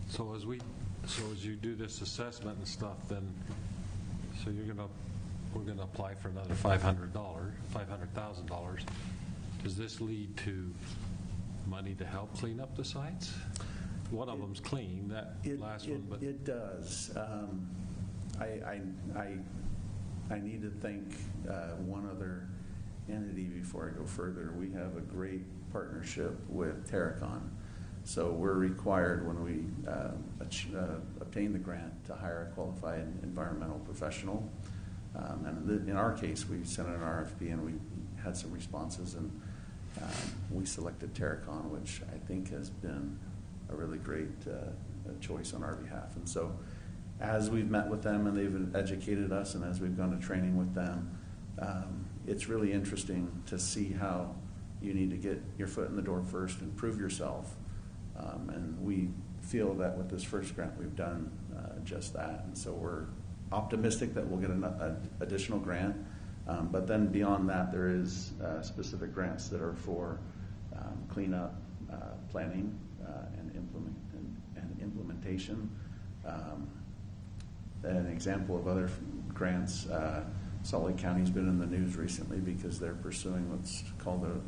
So as you do this assessment and stuff, then we're gonna apply for another $500,000. Does this lead to money to help clean up the sites? One of them's clean, that last one, but It does. I need to thank one other entity before I go further. We have a great partnership with Terracon. So we're required when we obtain the grant to hire a qualified environmental professional. And in our case, we sent an RFP and we had some responses, and we selected Terracon, which I think has been a really great choice on our behalf. And so as we've met with them and they've educated us, and as we've gone to training with them, it's really interesting to see how you need to get your foot in the door first and prove yourself. And we feel that with this first grant we've done just that. And so we're optimistic that we'll get an additional grant. But then beyond that, there is specific grants that are for cleanup, planning, and implementation. An example of other grants, Salt Lake County's been in the news recently because they're pursuing what's called a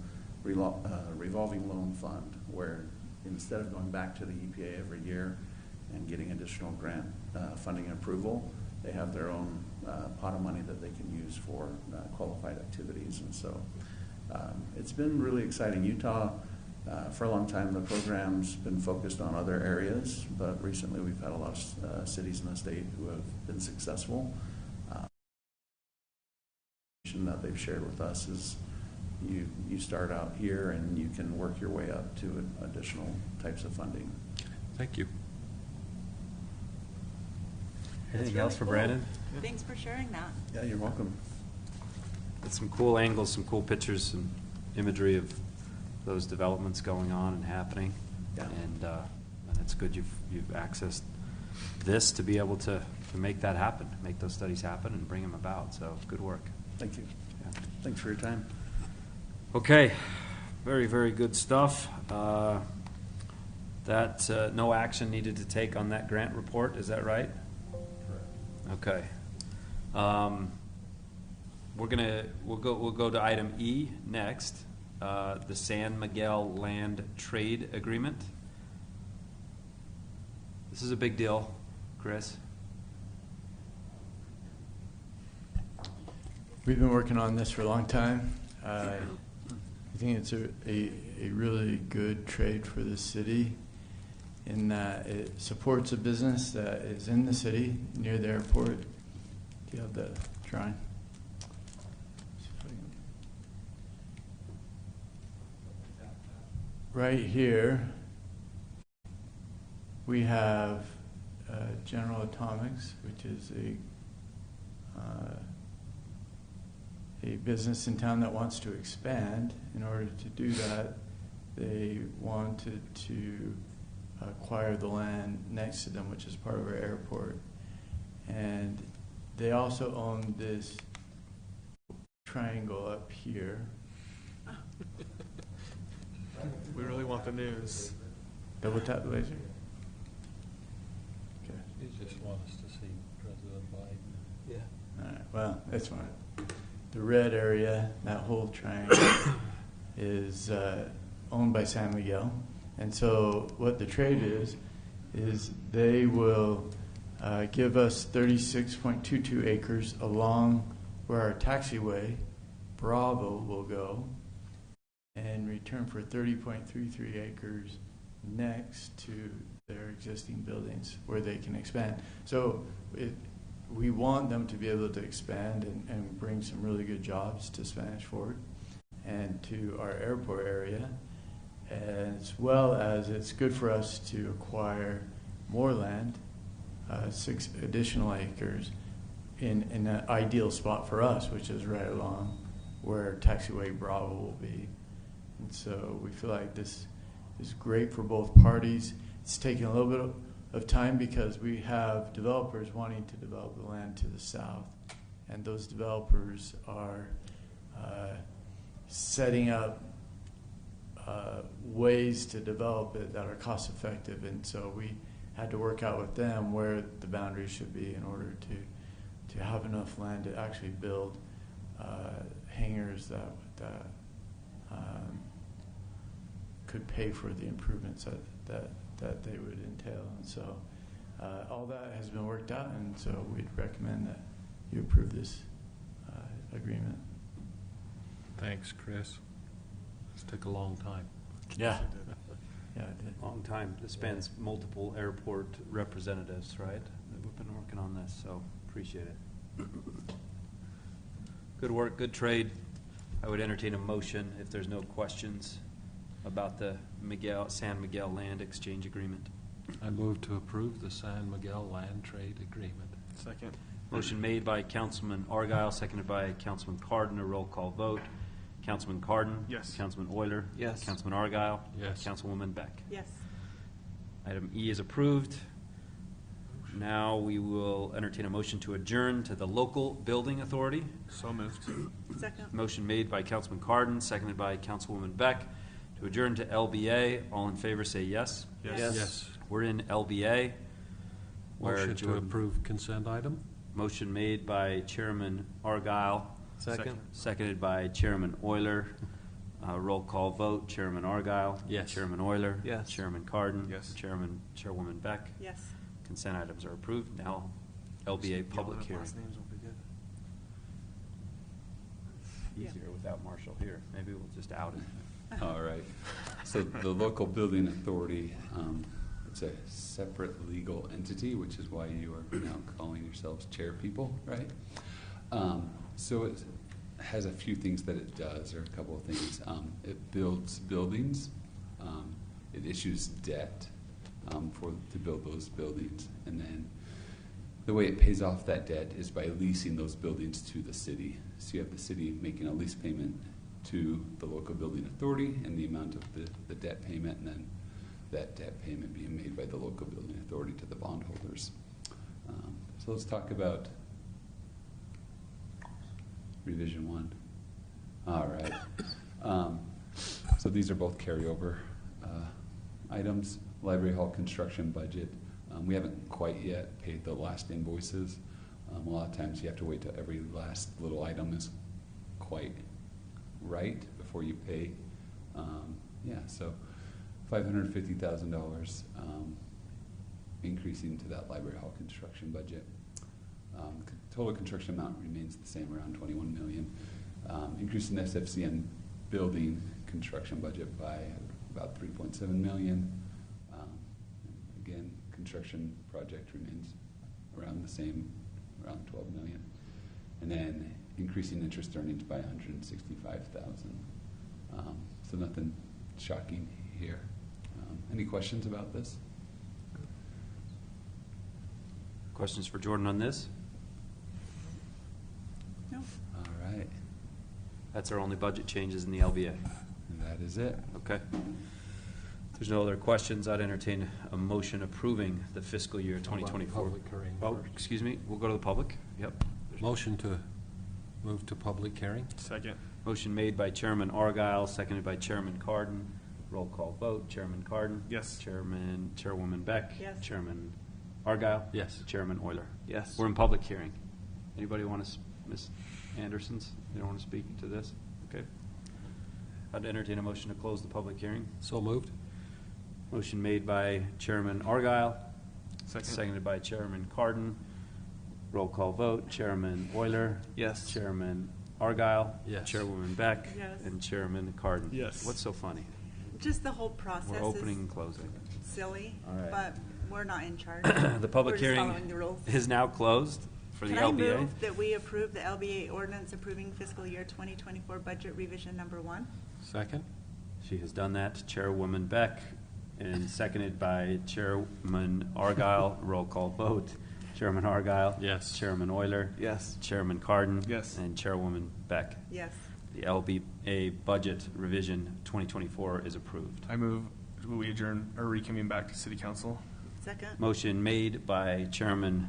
revolving loan fund, where instead of going back to the EPA every year and getting additional grant funding and approval, they have their own pot of money that they can use for qualified activities. And so it's been really exciting. Utah, for a long time, the program's been focused on other areas, but recently we've had a lot of cities in the state who have been successful. That they've shared with us is you start out here and you can work your way up to additional types of funding. Thank you. Anything else for Brandon? Thanks for sharing that. Yeah, you're welcome. It's some cool angles, some cool pictures, some imagery of those developments going on and happening. Yeah. And it's good you've accessed this to be able to make that happen, make those studies happen and bring them about. So good work. Thank you. Yeah. Thanks for your time. Okay, very, very good stuff. No action needed to take on that grant report, is that right? Correct. Okay. We'll go to item E next, the San Miguel Land Trade Agreement. This is a big deal, Chris. We've been working on this for a long time. I think it's a really good trade for the city in that it supports a business that is in the city near the airport. Do you have the drawing? Right here, we have General Atomics, which is a business in town that wants to expand. In order to do that, they wanted to acquire the land next to them, which is part of our airport. And they also own this triangle up here. We really want the news. Double tap the laser. Okay. You just want us to see President Biden. Yeah. All right. Well, that's fine. The red area, that whole triangle, is owned by San Miguel. And so what the trade is they will give us 36.22 acres along where our taxiway, Bravo, will go, in return for 30.33 acres next to their existing buildings where they can expand. So we want them to be able to expand and bring some really good jobs to Spanish Fork and to our airport area, as well as it's good for us to acquire more land, 6 additional acres, in an ideal spot for us, which is right along where taxiway Bravo will be. And so we feel like this is great for both parties. It's taking a little bit of time because we have developers wanting to develop the land to the south, and those developers are setting up ways to develop it that are cost effective, and so we had to work out with them where the boundaries should be in order to have enough land to actually build hangars that could pay for the improvements that they would entail. And so all that has been worked out, and so we'd recommend that you approve this agreement. Thanks, Chris. This took a long time. Yeah. Yeah, it did. Long time. This spans multiple airport representatives, right? We've been working on this, so appreciate it. Good work, good trade. I would entertain a motion if there's no questions about the San Miguel Land Exchange Agreement. I move to approve the San Miguel Land Trade Agreement. Second. Motion made by Councilman Argyle, seconded by Councilman Cardon. A roll call vote. Councilman Cardon? Yes. Councilman Euler? Yes. Councilman Argyle? Yes. Councilwoman Beck? Yes. Item E is approved. Now we will entertain a motion to adjourn to the Local Building Authority. So moved. Second. Motion made by Councilman Cardon, seconded by Councilwoman Beck to adjourn to LBA. All in favor say yes. Yes. Yes. We're in LBA. where Motion to Jordan- approve consent item? Motion made by Chairman Argyle. Second. Seconded by Chairman Euler. Roll call vote. Chairman Argyle. Yes. Chairman Euler. Yes. Chairman Cardon. Yes. Chairwoman Beck. Yes. Consent items are approved. Now, LBA public hearing. Last names will be good. Easier without Marshall here. Maybe we'll just out it. All right. So the local building authority, it's a separate legal entity, which is why you are now calling yourselves chair people, right? So it has a few things that it does, or a couple of things. It builds buildings. It issues debt to build those buildings. And then the way it pays off that debt is by leasing those buildings to the city. So you have the city making a lease payment to the local building authority and the amount of the debt payment, and then that debt payment being made by the local building authority to the bondholders. So let's talk about revision 1. All right. So these are both carryover items. Library hall construction budget. We haven't quite yet paid the last invoices. A lot of times you have to wait till every last little item is quite right before you pay. So $550,000 increasing to that library hall construction budget. Total construction amount remains the same, around $21 million. Increasing SFCN building construction budget by about $3.7 million. Again, construction project remains around the same, around $12 million. And then increasing interest earnings by $165,000. So nothing shocking here. Any questions about this? Questions for Jordan on this? No. All right. That's our only budget changes in the LBA. And that is it. Okay. If there's no other questions, I'd entertain a motion approving the fiscal year 2024. Public hearing Oh, first. excuse me, we'll go to the public. Yep. Motion to move to public hearing? Second. Motion made by Chairman Argyle, seconded by Chairman Cardon. Roll call vote. Chairman Cardon? Yes. Chairwoman Beck? Yes. Chairman Argyle? Yes. Chairman Euler? Yes. We're in public hearing. Anybody want to, Ms. Andersons, you don't want to speak to this? Okay. I'd entertain a motion to close the public hearing. So moved? Motion made by Chairman Argyle. Second. Seconded by Chairman Cardon. Roll call vote. Chairman Euler? Yes. Chairman Argyle? Yes. Chairwoman Beck? Yes. And Chairman Cardon? Yes. What's so funny? Just the whole process We're opening and is closing. silly, All right. but we're not in charge. The public We're just hearing following the rules. is now closed for the Can I LBA. move that we approve the LBA ordinance approving fiscal year 2024 budget revision number 1? Second? She has done that. Chairwoman Beck, and seconded by Chairman Argyle. Roll call vote. Chairman Argyle? Yes. Chairman Euler? Yes. Chairman Cardon? Yes. And Chairwoman Beck? Yes. The LBA budget revision 2024 is approved. I move we adjourn or reconvene back to City Council. Second? Motion made by Chairman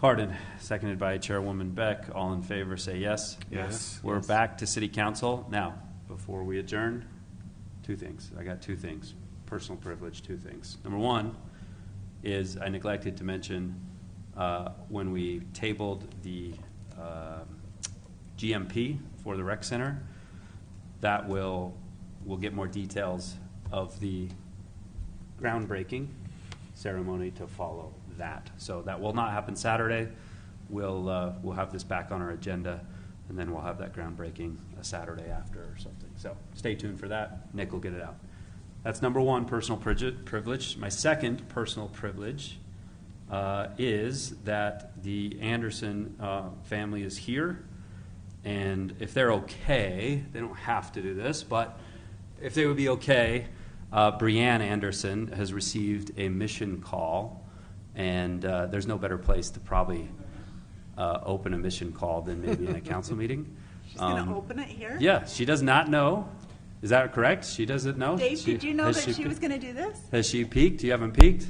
Cardon, seconded by Chairwoman Beck. All in favor, say yes. Yes. We're back to City Council. Now, before we adjourn, two things. I got two things. Personal privilege, two things. Number one is I neglected to mention when we tabled the GMP for the rec center, that we'll get more details of the groundbreaking ceremony to follow that. So that will not happen Saturday. We'll have this back on our agenda, and then we'll have that groundbreaking a Saturday after or something. So stay tuned for that. Nick will get it out. That's number one, personal privilege. My second personal privilege is that the Anderson family is here. And if they're okay, they don't have to do this, but if they would be okay, Brianne Anderson has received a mission call, and there's no better place to probably open a mission call than maybe in a council meeting. She's going to open it here? Yeah, she does not know. Is that correct? She doesn't know? Dave, did you know that she was going to do this? Has she peeked? You haven't peeked?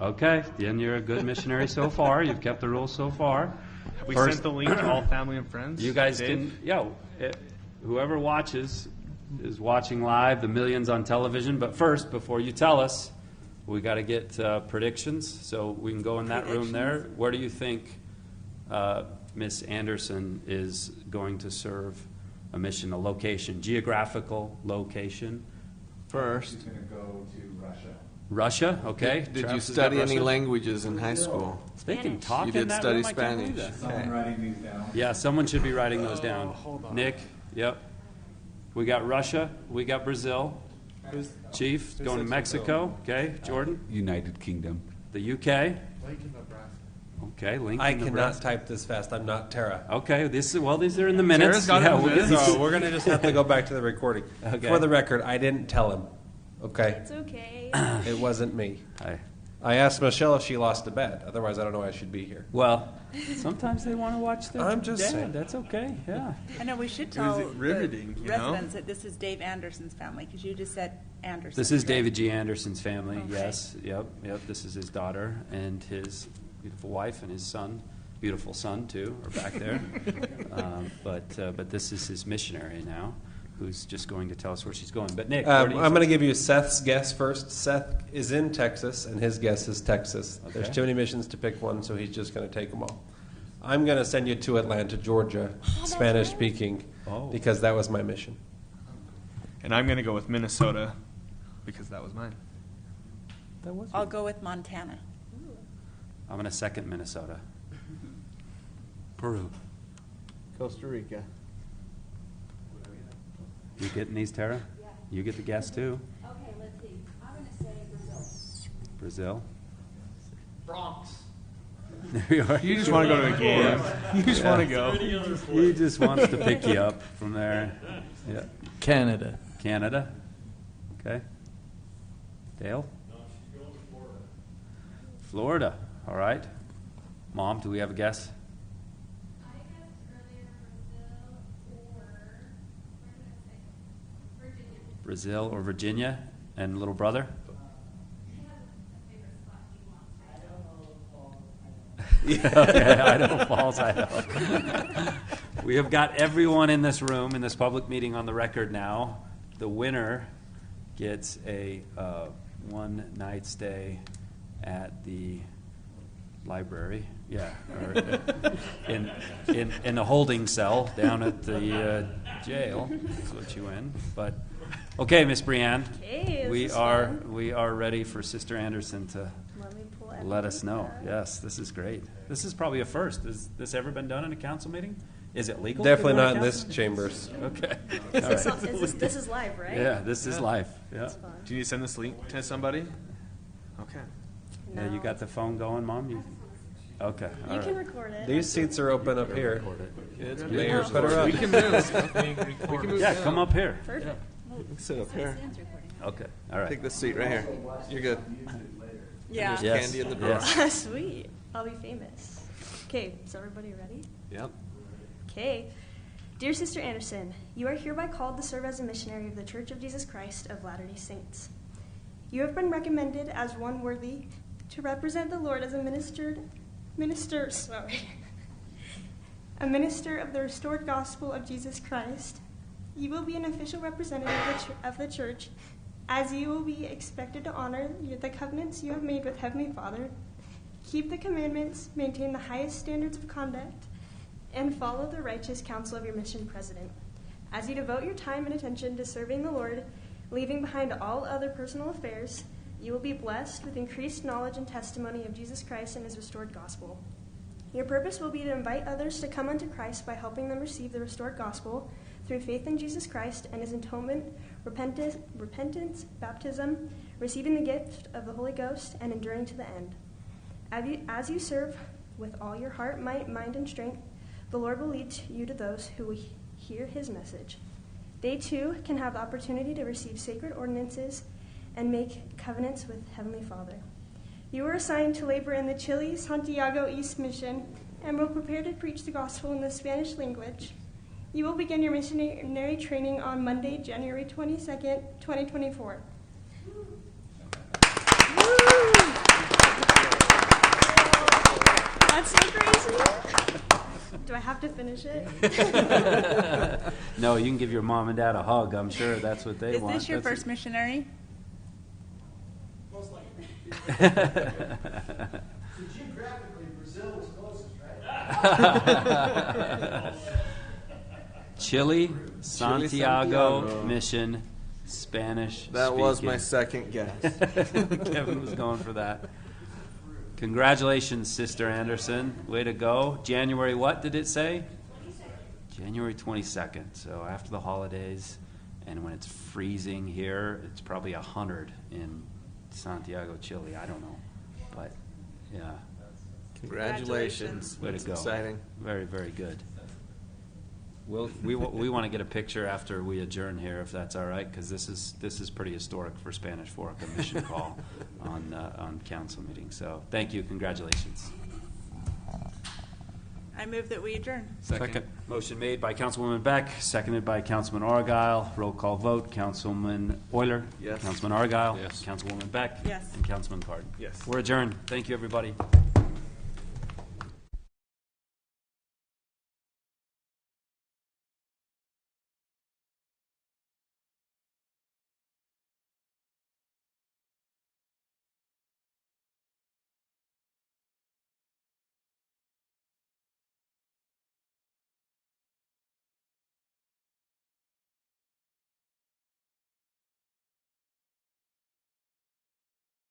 Okay, then you're a good missionary so far. You've kept the rules so far. Have we sent the link to all family and friends? You guys Dave? whoever watches is watching live, the millions on television. But first, before you tell us, we got to get predictions. So we can go in that room there. Where do you think Miss Anderson is going to serve a mission, a location, geographical location? First. She's going to go to Russia. Russia, okay. Did you Travis has study got any Russia. language in high school? They can talk You in did that study room? I can't believe Spanish. that. Someone writing these down. Yeah, someone should be writing those down. hold on. Nick, yep. We got Russia, we got Brazil. Chief, going to Mexico, okay. Jordan, United Kingdom. the UK. Lincoln, Nebraska. Okay, Lincoln, I cannot Nebraska. type this fast. I'm not Tara. Okay, these are in the minutes. Tara's got it in the we'll get minutes. these- So we're going to just have to go back to the recording. Okay. For the record, I didn't tell him. Okay? It's okay. It wasn't me. Hi. I asked Michelle if she lost a bet. Otherwise, I don't know why I should be here. Well, sometimes they want to watch their I'm just dad. saying. That's okay, yeah. I know we should was tell riveting, the you know? residents that this is Dave Anderson's family, because you just said Anderson. This is right? David G. Anderson's family, Okay. yes, yep. This is his daughter and his beautiful wife and his son, beautiful son too, are back there. But this is his missionary now, who's just going to tell us where she's going. But Nick, where do you I'm going to give you Seth's guess first. Seth is in Texas, and his guess is Texas. There's Okay. too many missions to pick one, so he's just going to take them all. I'm going to send you to Atlanta, Georgia, Spanish speaking, Oh. because that was my mission. And I'm going to go with Minnesota because that was mine. That was I'll go with Montana. I'm going to second Minnesota. Peru. Costa Rica. You getting these, Tara? You get the guess too. Okay, let's see. I'm going to say Brazil. Brazil. Bronx. There you are. You just want to go to a game. You just want to go. He just wants to pick you up from there. Yeah. Canada. Canada. Okay. Dale? Florida. All right. Mom, do we have a guess? Brazil or Virginia? And little brother? Okay, Idaho Falls, Idaho. We have got everyone in this room, in this public meeting on the record now. The winner gets a one-night stay at the library, yeah, or in the holding cell down at the jail. That's what you win. But okay, Miss Brianne, Okay, we this is are fun. ready for Sister Anderson to Let me pull let us everything know. up. Yes, this is great. This is probably a first. Has this ever been done in a council meeting? Is it legal? to Definitely do it not a in this council chambers. meeting? Okay. Is All this, right. this is live, right? Yeah, this is live. Yeah. That's fun. Do you need to send this link to somebody? Okay. Yeah, you got the phone going, Mom? Okay. all You can right. record it. These seats are open up here. It's Mayor, good. put her up. We can move. Yeah, come up here. Perfect. Sit up here. Okay. All right. Take this seat right here. You're good. Yeah. There's Yes. candy in the drawer. Yes. Sweet. I'll be famous. Okay, is everybody ready? Yep. Okay. Dear Sister Anderson, you are hereby called to serve as a missionary of the Church of Jesus Christ of Latter-day Saints. You have been recommended as one worthy to represent the Lord as a minister of the restored gospel of Jesus Christ. You will be an official representative of the church, as you will be expected to honor the covenants you have made with Heavenly Father, keep the commandments, maintain the highest standards of conduct, and follow the righteous counsel of your mission president. As you devote your time and attention to serving the Lord, leaving behind all other personal affairs, you will be blessed with increased knowledge and testimony of Jesus Christ and his restored gospel. Your purpose will be to invite others to come unto Christ by helping them receive the restored gospel through faith in Jesus Christ and his atonement, repentance, baptism, receiving the gift of the Holy Ghost, and enduring to the end. As you serve with all your heart, might, mind, and strength, The Lord will lead you to those who will hear his message. They too can have the opportunity to receive sacred ordinances and make covenants with Heavenly Father. You are assigned to labor in the Chile Santiago East Mission and will prepare to preach the gospel in the Spanish language. You will begin your missionary training on Monday, January 22nd, 2024. That's so crazy. Do I have to finish it? No, you can give your mom and dad a hug. I'm sure that's what they Is want. this your first missionary? Most likely. Geographically, Brazil was closest, right? Chile, Santiago Mission, Spanish. That was speaking. my second guess. Kevin was going for that. Congratulations, Sister Anderson. Way to go. January what did it say? 22nd. January 22nd. So after the holidays, and when it's freezing here, it's probably 100 in Santiago, Chile. I don't know. But, yeah. Congratulations. Way to That's go. exciting. Very, very good. We want to get a picture after we adjourn here, if that's all right, because this is pretty historic for Spanish Fork, a mission call on council meeting. So thank you, congratulations. I move that we adjourn. Second. Motion made by Councilwoman Beck, seconded by Councilman Argyle. Roll call vote. Councilman Euler. Yes. Councilman Argyle. Yes. Councilwoman Beck. Yes. And Councilman Cardin. Yes. We're adjourned. Thank you, everybody.